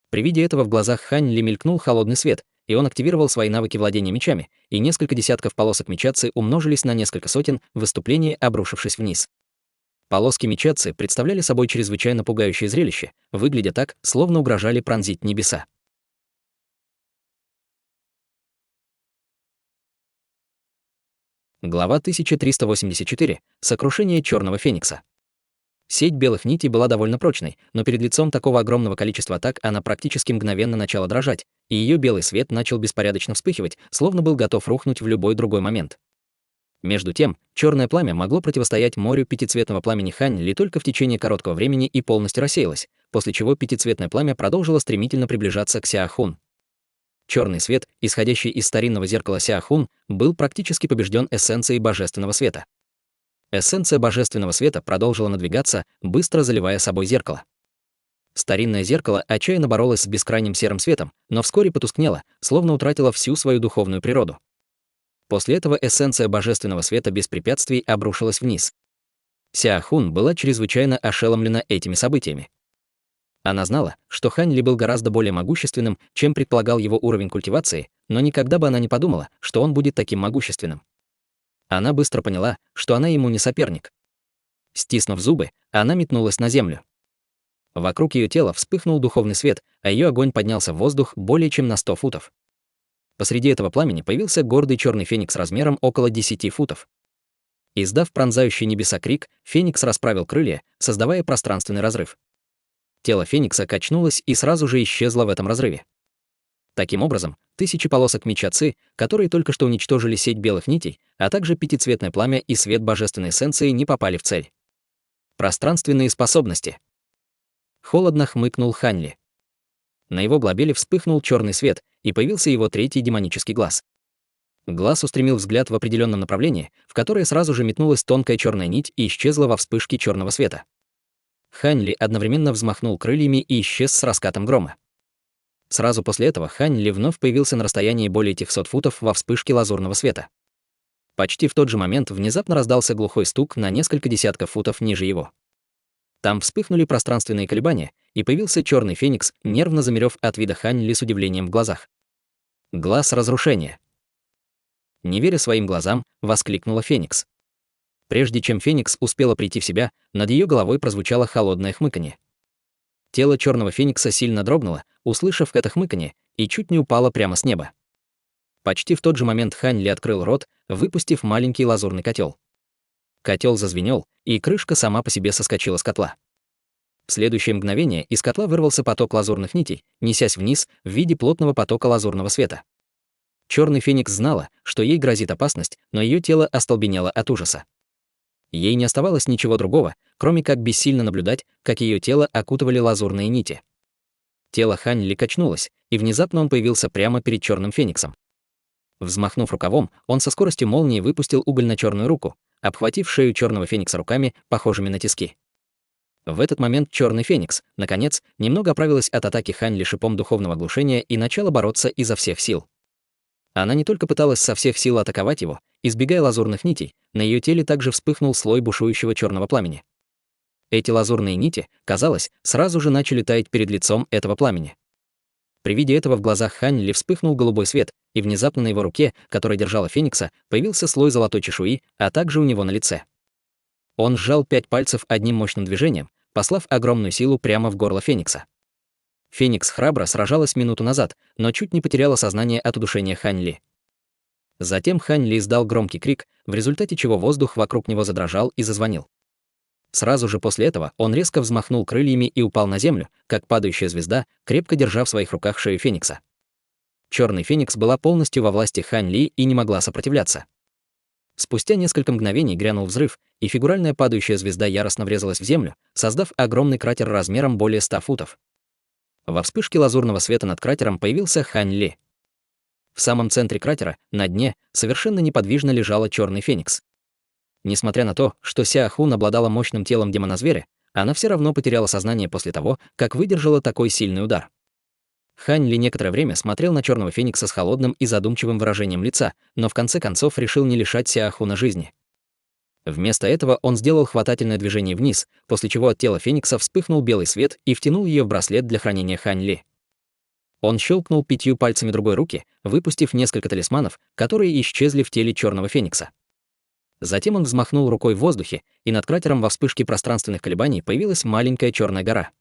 При виде этого в глазах Хань Ли мелькнул холодный свет, и он активировал свои навыки владения мечами, и несколько десятков полосок меча Ци умножились на несколько сотен в выступлении, обрушившись вниз. Полоски меча Ци представляли собой чрезвычайно пугающее зрелище, выглядя так, словно угрожали пронзить небеса. Глава 1384. Сокрушение Черного Феникса. Сеть белых нитей была довольно прочной, но перед лицом такого огромного количества атак она практически мгновенно начала дрожать, и ее белый свет начал беспорядочно вспыхивать, словно был готов рухнуть в любой другой момент. Между тем, черное пламя могло противостоять морю пятицветного пламени Хань Ли только в течение короткого времени и полностью рассеялось, после чего пятицветное пламя продолжило стремительно приближаться к Ся Хун. Черный свет, исходящий из старинного зеркала Ся Хун, был практически побежден эссенцией божественного света. Эссенция божественного света продолжила надвигаться, быстро заливая собой зеркало. Старинное зеркало отчаянно боролось с бескрайним серым светом, но вскоре потускнело, словно утратило всю свою духовную природу. После этого эссенция божественного света без препятствий обрушилась вниз. Ся Хун была чрезвычайно ошеломлена этими событиями. Она знала, что Хань Ли был гораздо более могущественным, чем предполагал его уровень культивации, но никогда бы она не подумала, что он будет таким могущественным. Она быстро поняла, что она ему не соперник. Стиснув зубы, она метнулась на землю. Вокруг ее тела вспыхнул духовный свет, а ее огонь поднялся в воздух более чем на 100 футов. Посреди этого пламени появился гордый черный феникс размером около 10 футов. Издав пронзающий небеса крик, Феникс расправил крылья, создавая пространственный разрыв. Тело Феникса качнулось и сразу же исчезло в этом разрыве. Таким образом, тысячи полосок меча Ци, которые только что уничтожили сеть белых нитей, а также пятицветное пламя и свет божественной эссенции не попали в цель. Пространственные способности. Холодно хмыкнул Ханли. На его глобеле вспыхнул черный свет, и появился его третий демонический глаз. Глаз устремил взгляд в определенном направлении, в которое сразу же метнулась тонкая черная нить и исчезла во вспышке черного света. Ханли одновременно взмахнул крыльями и исчез с раскатом грома. Сразу после этого Ханли вновь появился на расстоянии более 300 футов во вспышке лазурного света. Почти в тот же момент внезапно раздался глухой стук на несколько десятков футов ниже его. Там вспыхнули пространственные колебания, и появился черный феникс, нервно замерев от вида Ханли с удивлением в глазах. Глаз разрушения. Не веря своим глазам, воскликнула Феникс. Прежде чем Феникс успела прийти в себя, над ее головой прозвучало холодное хмыканье. Тело черного феникса сильно дрогнуло, услышав это хмыканье, и чуть не упало прямо с неба. Почти в тот же момент Ханли открыл рот, выпустив маленький лазурный котел. Котел зазвенел, и крышка сама по себе соскочила с котла. В следующее мгновение из котла вырвался поток лазурных нитей, несясь вниз в виде плотного потока лазурного света. Черный феникс знала, что ей грозит опасность, но ее тело остолбенело от ужаса. Ей не оставалось ничего другого, кроме как бессильно наблюдать, как ее тело окутывали лазурные нити. Тело Ханли качнулось, и внезапно он появился прямо перед черным фениксом. Взмахнув рукавом, он со скоростью молнии выпустил угольно-черную руку, обхватив шею черного феникса руками, похожими на тиски. В этот момент черный феникс, наконец, немного оправилась от атаки Ханли шипом духовного оглушения и начала бороться изо всех сил. Она не только пыталась со всех сил атаковать его, избегая лазурных нитей, на ее теле также вспыхнул слой бушующего черного пламени. Эти лазурные нити, казалось, сразу же начали таять перед лицом этого пламени. При виде этого в глазах Ханли вспыхнул голубой свет, и внезапно на его руке, которая держала феникса, появился слой золотой чешуи, а также у него на лице. Он сжал 5 пальцев одним мощным движением, послав огромную силу прямо в горло феникса. Феникс храбро сражалась минуту назад, но чуть не потеряла сознание от удушения Ханли. Затем Ханли издал громкий крик, в результате чего воздух вокруг него задрожал и зазвонил. Сразу же после этого он резко взмахнул крыльями и упал на землю, как падающая звезда, крепко держа в своих руках шею феникса. Черный феникс была полностью во власти Ханли и не могла сопротивляться. Спустя несколько мгновений грянул взрыв, и фигуральная падающая звезда яростно врезалась в землю, создав огромный кратер размером более 100 футов. Во вспышке лазурного света над кратером появился Ханли. В самом центре кратера, на дне, совершенно неподвижно лежала черный феникс. Несмотря на то, что Сяо Хун обладала мощным телом демона-зверя, она все равно потеряла сознание после того, как выдержала такой сильный удар. Ханли некоторое время смотрел на черного феникса с холодным и задумчивым выражением лица, но в конце концов решил не лишать Сяо Хуна жизни. Вместо этого он сделал хватательное движение вниз, после чего от тела феникса вспыхнул белый свет и втянул ее в браслет для хранения Ханли. Он щелкнул 5 пальцами другой руки, выпустив несколько талисманов, которые исчезли в теле черного феникса. Затем он взмахнул рукой в воздухе, и над кратером во вспышке пространственных колебаний появилась маленькая черная гора.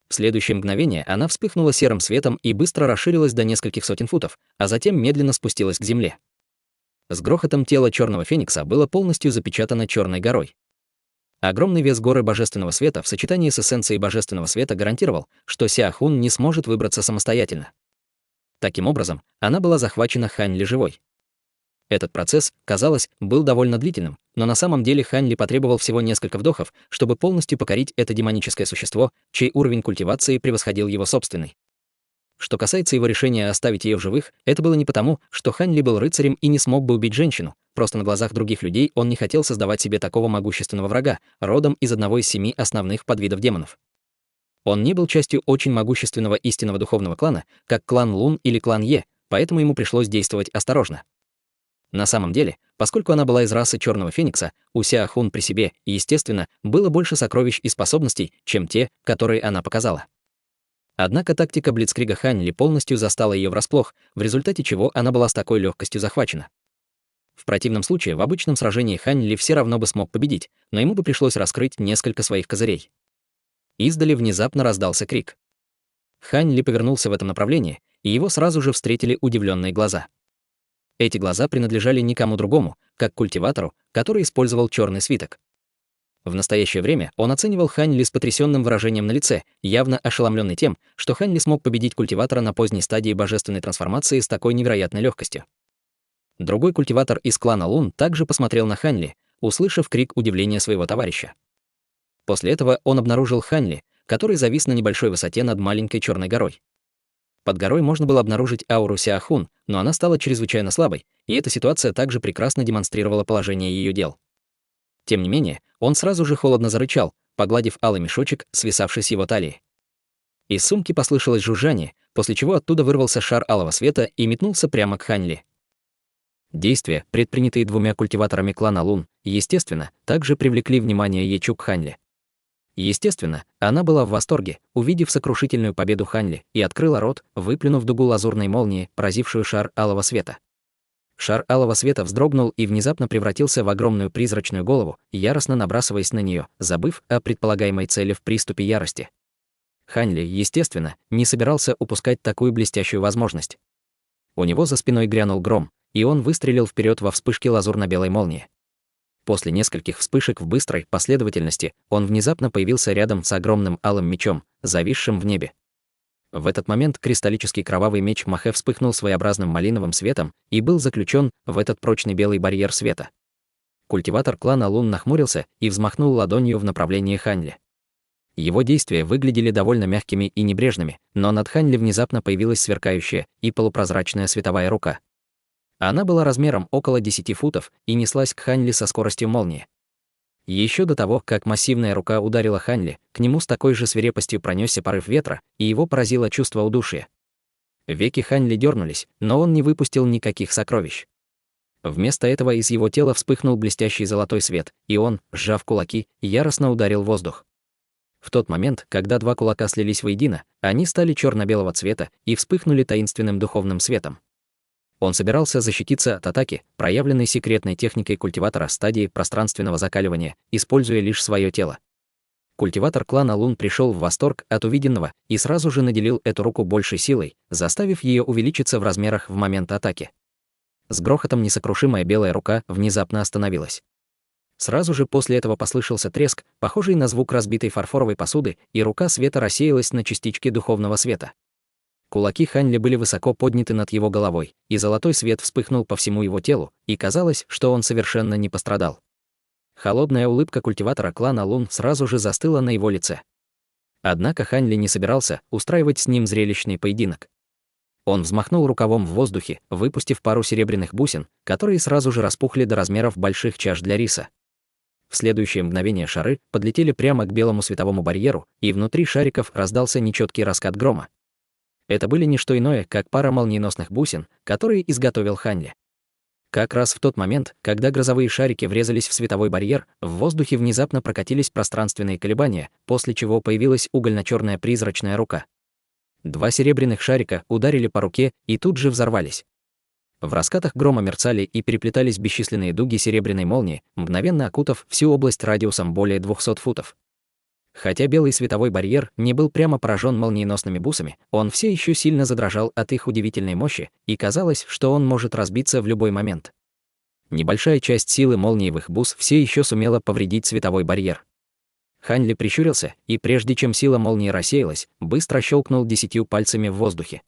В следующее мгновение она вспыхнула серым светом и быстро расширилась до нескольких сотен футов, а затем медленно спустилась к земле. С грохотом тело черного феникса было полностью запечатано черной горой. Огромный вес горы божественного света в сочетании с эссенцией божественного света гарантировал, что Сяо Хун не сможет выбраться самостоятельно. Таким образом, она была захвачена Ханли живой. Этот процесс, казалось, был довольно длительным, но на самом деле Ханли потребовал всего несколько вдохов, чтобы полностью покорить это демоническое существо, чей уровень культивации превосходил его собственный. Что касается его решения оставить ее в живых, это было не потому, что Ханли был рыцарем и не смог бы убить женщину, просто на глазах других людей он не хотел создавать себе такого могущественного врага, родом из одного из 7 основных подвидов демонов. Он не был частью очень могущественного истинного духовного клана, как клан Лун или клан Е, поэтому ему пришлось действовать осторожно. На самом деле, поскольку она была из расы Черного Феникса, у Сяо Хун при себе, естественно, было больше сокровищ и способностей, чем те, которые она показала. Однако тактика Блицкрига Ханли полностью застала ее врасплох, в результате чего она была с такой легкостью захвачена. В противном случае в обычном сражении Ханли все равно бы смог победить, но ему бы пришлось раскрыть несколько своих козырей. Издали внезапно раздался крик. Ханли повернулся в этом направлении, и его сразу же встретили удивленные глаза. Эти глаза принадлежали никому другому, как культиватору, который использовал черный свиток. В настоящее время он оценивал Хань Ли с потрясенным выражением на лице, явно ошеломленный тем, что Хань Ли смог победить культиватора на поздней стадии божественной трансформации с такой невероятной легкостью. Другой культиватор из клана Лун также посмотрел на Хань Ли, услышав крик удивления своего товарища. После этого он обнаружил Хань Ли, который завис на небольшой высоте над маленькой черной горой. Под горой можно было обнаружить ауру Сяохун, но она стала чрезвычайно слабой, и эта ситуация также прекрасно демонстрировала положение ее дел. Тем не менее, он сразу же холодно зарычал, погладив алый мешочек, свисавший с его талии. Из сумки послышалось жужжание, после чего оттуда вырвался шар алого света и метнулся прямо к Хань Ли. Действия, предпринятые двумя культиваторами клана Лун, естественно, также привлекли внимание Ечу к Хань Ли. Естественно, она была в восторге, увидев сокрушительную победу Хань Ли, и открыла рот, выплюнув дугу лазурной молнии, поразившую шар алого света. Шар алого света вздрогнул и внезапно превратился в огромную призрачную голову, яростно набрасываясь на нее, забыв о предполагаемой цели в приступе ярости. Хань Ли, естественно, не собирался упускать такую блестящую возможность. У него за спиной грянул гром, и он выстрелил вперед во вспышке лазурно-белой молнии. После нескольких вспышек в быстрой последовательности он внезапно появился рядом с огромным алым мечом, зависшим в небе. В этот момент кристаллический кровавый меч Махэ вспыхнул своеобразным малиновым светом и был заключен в этот прочный белый барьер света. Культиватор клана Лун нахмурился и взмахнул ладонью в направлении Хань Ли. Его действия выглядели довольно мягкими и небрежными, но над Хань Ли внезапно появилась сверкающая и полупрозрачная световая рука. Она была размером около 10 футов и неслась к Хань Ли со скоростью молнии. Еще до того, как массивная рука ударила Хань Ли, к нему с такой же свирепостью пронесся порыв ветра, и его поразило чувство удушья. Веки Хань Ли дернулись, но он не выпустил никаких сокровищ. Вместо этого из его тела вспыхнул блестящий золотой свет, и он, сжав кулаки, яростно ударил воздух. В тот момент, когда два кулака слились воедино, они стали черно-белого цвета и вспыхнули таинственным духовным светом. Он собирался защититься от атаки, проявленной секретной техникой культиватора стадии пространственного закаливания, используя лишь свое тело. Культиватор клана Лун пришел в восторг от увиденного и сразу же наделил эту руку большей силой, заставив ее увеличиться в размерах в момент атаки. С грохотом несокрушимая белая рука внезапно остановилась. Сразу же после этого послышался треск, похожий на звук разбитой фарфоровой посуды, и рука света рассеялась на частички духовного света. Кулаки Хань Ли были высоко подняты над его головой, и золотой свет вспыхнул по всему его телу, и казалось, что он совершенно не пострадал. Холодная улыбка культиватора клана Лун сразу же застыла на его лице. Однако Хань Ли не собирался устраивать с ним зрелищный поединок. Он взмахнул рукавом в воздухе, выпустив пару серебряных бусин, которые сразу же распухли до размеров больших чаш для риса. В следующее мгновение шары подлетели прямо к белому световому барьеру, и внутри шариков раздался нечеткий раскат грома. Это были не что иное, как пара молниеносных бусин, которые изготовил Хань Ли. Как раз в тот момент, когда грозовые шарики врезались в световой барьер, в воздухе внезапно прокатились пространственные колебания, после чего появилась угольно-черная призрачная рука. Два серебряных шарика ударили по руке и тут же взорвались. В раскатах грома мерцали и переплетались бесчисленные дуги серебряной молнии, мгновенно окутав всю область радиусом более 200 футов. Хотя белый световой барьер не был прямо поражен молниеносными бусами, он все еще сильно задрожал от их удивительной мощи, и казалось, что он может разбиться в любой момент. Небольшая часть силы молниевых бус все еще сумела повредить световой барьер. Хань Ли прищурился, и прежде чем сила молнии рассеялась, быстро щелкнул 10 пальцами в воздухе.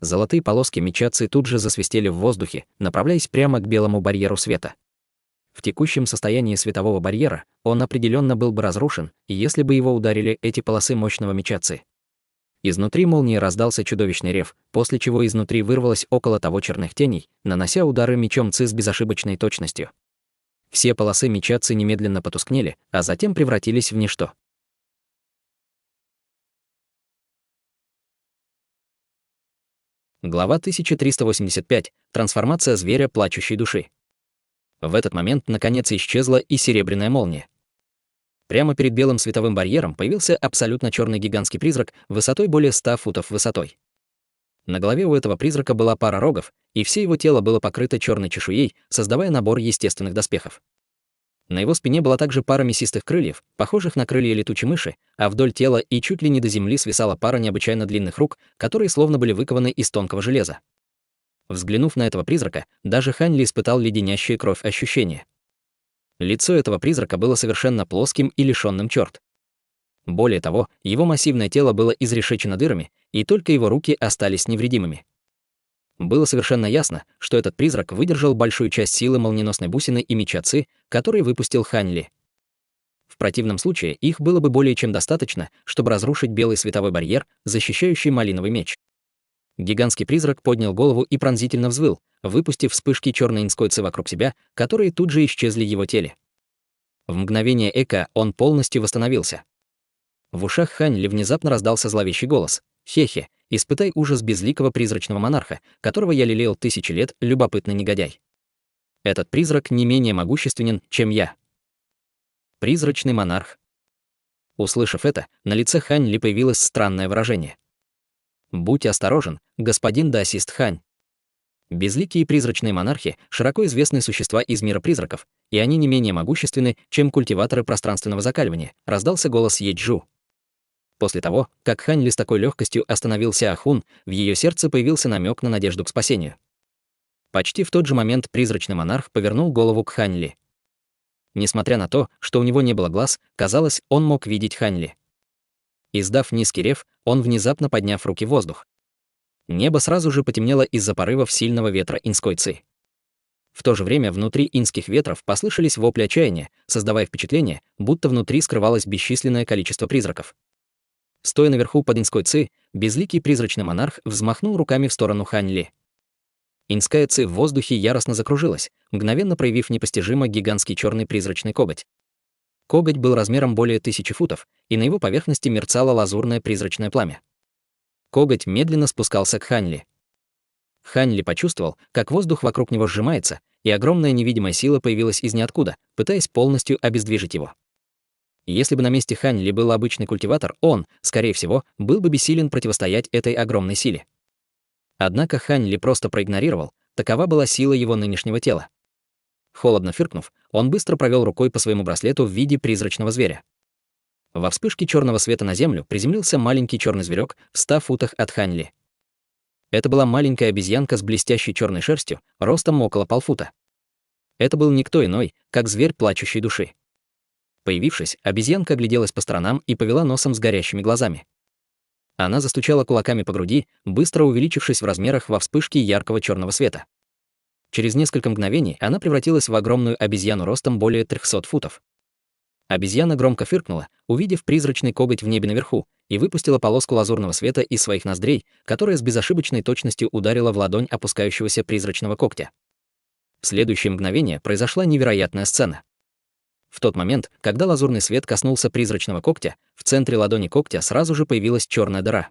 Золотые полоски меча Ци тут же засвистели в воздухе, направляясь прямо к белому барьеру света. В текущем состоянии светового барьера он определенно был бы разрушен, если бы его ударили эти полосы мощного меча Ци. Изнутри молнии раздался чудовищный рев, после чего изнутри вырвалось около того черных теней, нанося удары мечом Ци с безошибочной точностью. Все полосы меча Ци немедленно потускнели, а затем превратились в ничто. Глава 1385. Трансформация зверя плачущей души. В этот момент, наконец, исчезла и серебряная молния. Прямо перед белым световым барьером появился абсолютно черный гигантский призрак высотой более 100 футов высотой. На голове у этого призрака была пара рогов, и все его тело было покрыто черной чешуей, создавая набор естественных доспехов. На его спине была также пара мясистых крыльев, похожих на крылья летучей мыши, а вдоль тела и чуть ли не до земли свисала пара необычайно длинных рук, которые словно были выкованы из тонкого железа. Взглянув на этого призрака, даже Хань Ли испытал леденящее кровь ощущение. Лицо этого призрака было совершенно плоским и лишённым чёрт. Более того, его массивное тело было изрешечено дырами, и только его руки остались невредимыми. Было совершенно ясно, что этот призрак выдержал большую часть силы молниеносной бусины и меча Ци, который выпустил Хань Ли. В противном случае их было бы более чем достаточно, чтобы разрушить белый световой барьер, защищающий малиновый меч. Гигантский призрак поднял голову и пронзительно взвыл, выпустив вспышки черной инской Ци вокруг себя, которые тут же исчезли в его теле. В мгновение эко он полностью восстановился. В ушах Хань Ли внезапно раздался зловещий голос: «Хе-хе, испытай ужас безликого призрачного монарха, которого я лелеял тысячи лет, любопытный негодяй. Этот призрак не менее могущественен, чем я». Призрачный монарх. Услышав это, на лице Хань Ли появилось странное выражение. «Будь осторожен, господин даосист Хань». Безликие призрачные монархи — широко известные существа из мира призраков, и они не менее могущественны, чем культиваторы пространственного закаливания, раздался голос Еджу. После того, как Хань Ли с такой легкостью остановил Сяохун, в ее сердце появился намек на надежду к спасению. Почти в тот же момент призрачный монарх повернул голову к Хань Ли. Несмотря на то, что у него не было глаз, казалось, он мог видеть Хань Ли. Издав низкий рев, он внезапно подняв руки в воздух. Небо сразу же потемнело из-за порывов сильного ветра инской Ци. В то же время внутри инских ветров послышались вопли отчаяния, создавая впечатление, будто внутри скрывалось бесчисленное количество призраков. Стоя наверху под инской Ци, безликий призрачный монарх взмахнул руками в сторону Хань Ли. Инская Ци в воздухе яростно закружилась, мгновенно проявив непостижимо гигантский черный призрачный коготь. Коготь был размером более 1000 футов, и на его поверхности мерцало лазурное призрачное пламя. Коготь медленно спускался к Хань Ли. Хань Ли почувствовал, как воздух вокруг него сжимается, и огромная невидимая сила появилась из ниоткуда, пытаясь полностью обездвижить его. Если бы на месте Хань Ли был обычный культиватор, он, скорее всего, был бы бессилен противостоять этой огромной силе. Однако Хань Ли просто проигнорировал, такова была сила его нынешнего тела. Холодно фыркнув, он быстро провел рукой по своему браслету в виде призрачного зверя. Во вспышке черного света на землю приземлился маленький черный зверек в 100 футах от Хань Ли. Это была маленькая обезьянка с блестящей черной шерстью, ростом около полфута. Это был никто иной, как зверь плачущей души. Появившись, обезьянка огляделась по сторонам и повела носом с горящими глазами. Она застучала кулаками по груди, быстро увеличившись в размерах во вспышке яркого черного света. Через несколько мгновений она превратилась в огромную обезьяну ростом более 300 футов. Обезьяна громко фыркнула, увидев призрачный коготь в небе наверху, и выпустила полоску лазурного света из своих ноздрей, которая с безошибочной точностью ударила в ладонь опускающегося призрачного когтя. В следующее мгновение произошла невероятная сцена. В тот момент, когда лазурный свет коснулся призрачного когтя, в центре ладони когтя сразу же появилась черная дыра.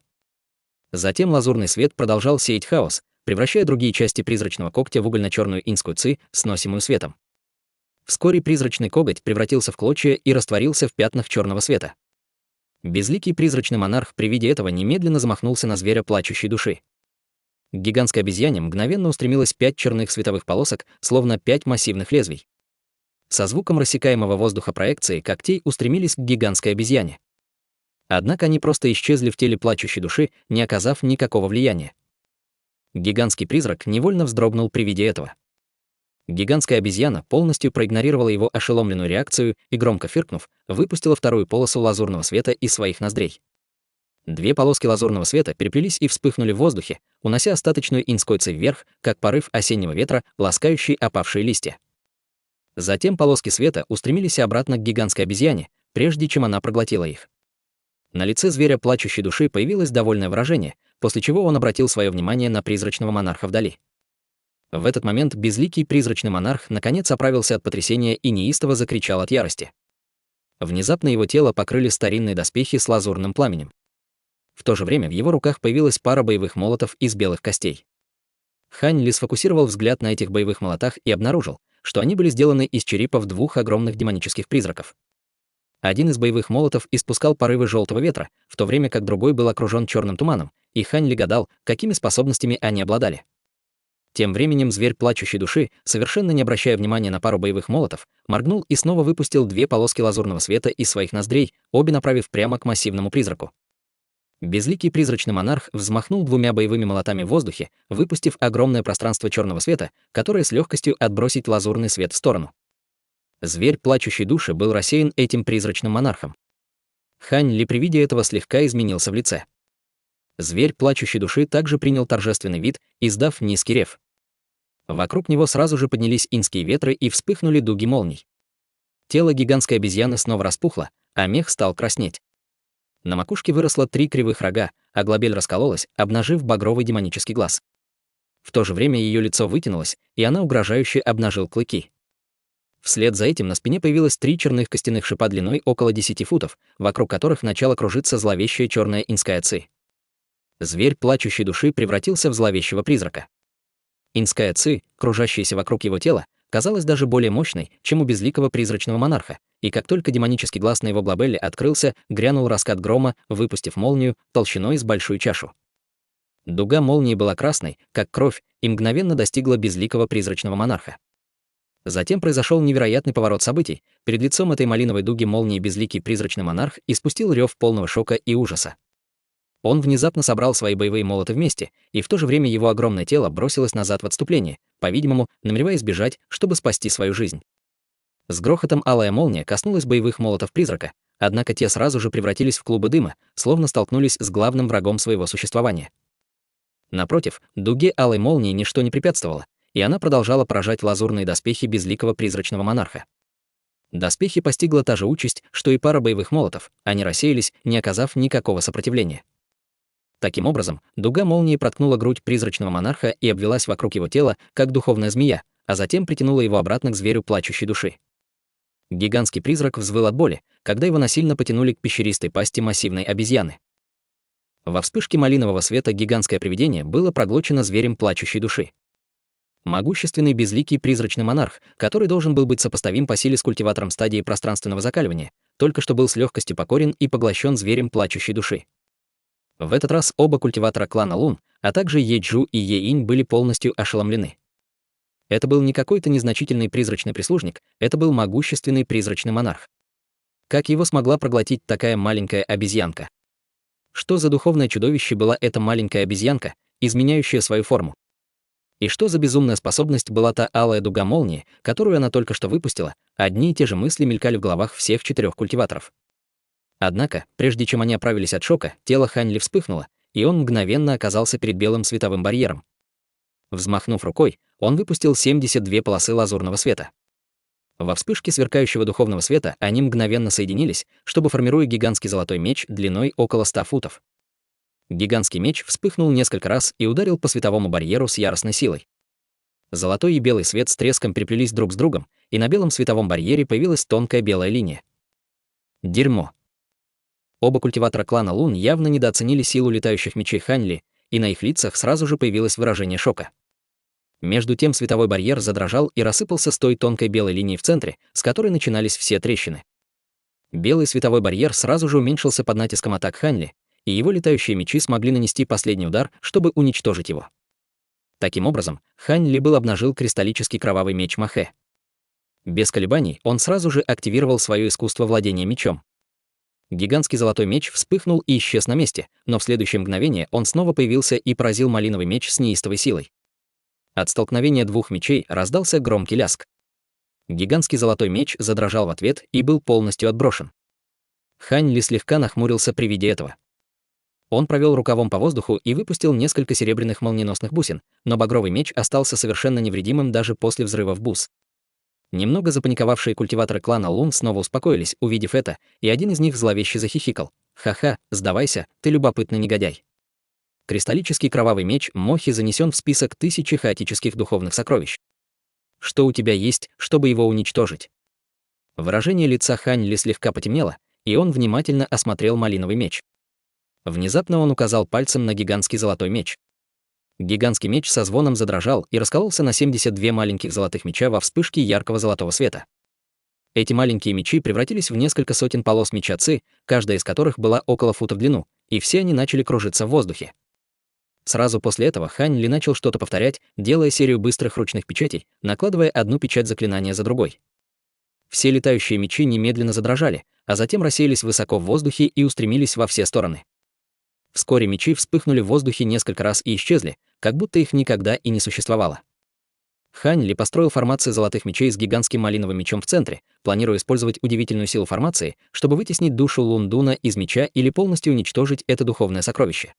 Затем лазурный свет продолжал сеять хаос, превращая другие части призрачного когтя в угольно-черную инскую Ци, сносимую светом. Вскоре призрачный коготь превратился в клочья и растворился в пятнах черного света. Безликий призрачный монарх при виде этого немедленно замахнулся на зверя плачущей души. К гигантской обезьяне мгновенно устремилось 5 черных световых полосок, словно 5 массивных лезвий. Со звуком рассекаемого воздуха проекции когтей устремились к гигантской обезьяне. Однако они просто исчезли в теле плачущей души, не оказав никакого влияния. Гигантский призрак невольно вздрогнул при виде этого. Гигантская обезьяна полностью проигнорировала его ошеломленную реакцию и, громко фыркнув, выпустила вторую полосу лазурного света из своих ноздрей. 2 полоски лазурного света переплелись и вспыхнули в воздухе, унося остаточную инской Ци вверх, как порыв осеннего ветра, ласкающий опавшие листья. Затем полоски света устремились обратно к гигантской обезьяне, прежде чем она проглотила их. На лице зверя плачущей души появилось довольное выражение, после чего он обратил свое внимание на призрачного монарха вдали. В этот момент безликий призрачный монарх наконец оправился от потрясения и неистово закричал от ярости. Внезапно его тело покрыли старинные доспехи с лазурным пламенем. В то же время в его руках появилась пара боевых молотов из белых костей. Хань Ли сфокусировал взгляд на этих боевых молотах и обнаружил, что они были сделаны из черепов 2 огромных демонических призраков. Один из боевых молотов испускал порывы желтого ветра, в то время как другой был окружен черным туманом, и Хань Ли гадал, какими способностями они обладали. Тем временем зверь плачущей души, совершенно не обращая внимания на пару боевых молотов, моргнул и снова выпустил 2 полоски лазурного света из своих ноздрей, обе направив прямо к массивному призраку. Безликий призрачный монарх взмахнул двумя боевыми молотами в воздухе, выпустив огромное пространство черного света, которое с легкостью отбросит лазурный свет в сторону. Зверь плачущей души был рассеян этим призрачным монархом. Хань Ли при виде этого слегка изменился в лице. Зверь плачущей души также принял торжественный вид, издав низкий рев. Вокруг него сразу же поднялись инские ветры и вспыхнули дуги молний. Тело гигантской обезьяны снова распухло, а мех стал краснеть. На макушке выросло 3 кривых рога, а глобель раскололась, обнажив багровый демонический глаз. В то же время ее лицо вытянулось, и она угрожающе обнажил клыки. Вслед за этим на спине появилось 3 черных костяных шипа длиной около 10 футов, вокруг которых начала кружиться зловещая черная инская ци. Зверь плачущей души превратился в зловещего призрака. Инская ци, кружащаяся вокруг его тела, казалась даже более мощной, чем у безликого призрачного монарха, и как только демонический глаз на его глобелле открылся, грянул раскат грома, выпустив молнию толщиной с большую чашу. Дуга молнии была красной, как кровь, и мгновенно достигла безликого призрачного монарха. Затем произошел невероятный поворот событий. Перед лицом этой малиновой дуги молнии безликий призрачный монарх испустил рев полного шока и ужаса. Он внезапно собрал свои боевые молоты вместе, и в то же время его огромное тело бросилось назад в отступление, по-видимому, намереваясь бежать, чтобы спасти свою жизнь. С грохотом алая молния коснулась боевых молотов призрака, однако те сразу же превратились в клубы дыма, словно столкнулись с главным врагом своего существования. Напротив, дуге алой молнии ничто не препятствовало, и она продолжала поражать лазурные доспехи безликого призрачного монарха. Доспехи постигла та же участь, что и пара боевых молотов, они рассеялись, не оказав никакого сопротивления. Таким образом, дуга молнии проткнула грудь призрачного монарха и обвелась вокруг его тела, как духовная змея, а затем притянула его обратно к зверю плачущей души. Гигантский призрак взвыл от боли, когда его насильно потянули к пещеристой пасти массивной обезьяны. Во вспышке малинового света гигантское привидение было проглочено зверем плачущей души. Могущественный безликий призрачный монарх, который должен был быть сопоставим по силе с культиватором стадии пространственного закаливания, только что был с легкостью покорен и поглощен зверем плачущей души. В этот раз оба культиватора клана Лун, а также Еджу и Еинь были полностью ошеломлены. Это был не какой-то незначительный призрачный прислужник, это был могущественный призрачный монарх. Как его смогла проглотить такая маленькая обезьянка? Что за духовное чудовище была эта маленькая обезьянка, изменяющая свою форму? И что за безумная способность была та алая дуга молнии, которую она только что выпустила? Одни и те же мысли мелькали в головах всех 4 культиваторов. Однако, прежде чем они оправились от шока, тело Хань Ли вспыхнуло, и он мгновенно оказался перед белым световым барьером. Взмахнув рукой, он выпустил 72 полосы лазурного света. Во вспышке сверкающего духовного света они мгновенно соединились, чтобы формируя гигантский золотой меч длиной около 100 футов. Гигантский меч вспыхнул несколько раз и ударил по световому барьеру с яростной силой. Золотой и белый свет с треском переплелись друг с другом, и на белом световом барьере появилась тонкая белая линия. Дерьмо. Оба культиватора клана Лун явно недооценили силу летающих мечей Хань Ли, и на их лицах сразу же появилось выражение шока. Между тем световой барьер задрожал и рассыпался с той тонкой белой линии в центре, с которой начинались все трещины. Белый световой барьер сразу же уменьшился под натиском атак Хань Ли, и его летающие мечи смогли нанести последний удар, чтобы уничтожить его. Таким образом, Хань Ли обнажил кристаллический кровавый меч Махэ. Без колебаний он сразу же активировал свое искусство владения мечом. Гигантский золотой меч вспыхнул и исчез на месте, но в следующее мгновение он снова появился и поразил малиновый меч с неистовой силой. От столкновения двух мечей раздался громкий лязг. Гигантский золотой меч задрожал в ответ и был полностью отброшен. Хань Ли слегка нахмурился при виде этого. Он провел рукавом по воздуху и выпустил несколько серебряных молниеносных бусин, но багровый меч остался совершенно невредимым даже после взрывов бус. Немного запаниковавшие культиваторы клана Лун снова успокоились, увидев это, и один из них зловеще захихикал. «Ха-ха, сдавайся, ты любопытный негодяй». Кристаллический кровавый меч Мохи занесен в список 1000 хаотических духовных сокровищ. Что у тебя есть, чтобы его уничтожить? Выражение лица Хань Ли слегка потемнело, и он внимательно осмотрел малиновый меч. Внезапно он указал пальцем на гигантский золотой меч. Гигантский меч со звоном задрожал и раскололся на 72 маленьких золотых меча во вспышке яркого золотого света. Эти маленькие мечи превратились в несколько сотен полос меча Ци, каждая из которых была около фута в длину, и все они начали кружиться в воздухе. Сразу после этого Хань Ли начал что-то повторять, делая серию быстрых ручных печатей, накладывая одну печать заклинания за другой. Все летающие мечи немедленно задрожали, а затем рассеялись высоко в воздухе и устремились во все стороны. Вскоре мечи вспыхнули в воздухе несколько раз и исчезли, как будто их никогда и не существовало. Хань Ли построил формацию золотых мечей с гигантским малиновым мечом в центре, планируя использовать удивительную силу формации, чтобы вытеснить душу Лундуна из меча или полностью уничтожить это духовное сокровище.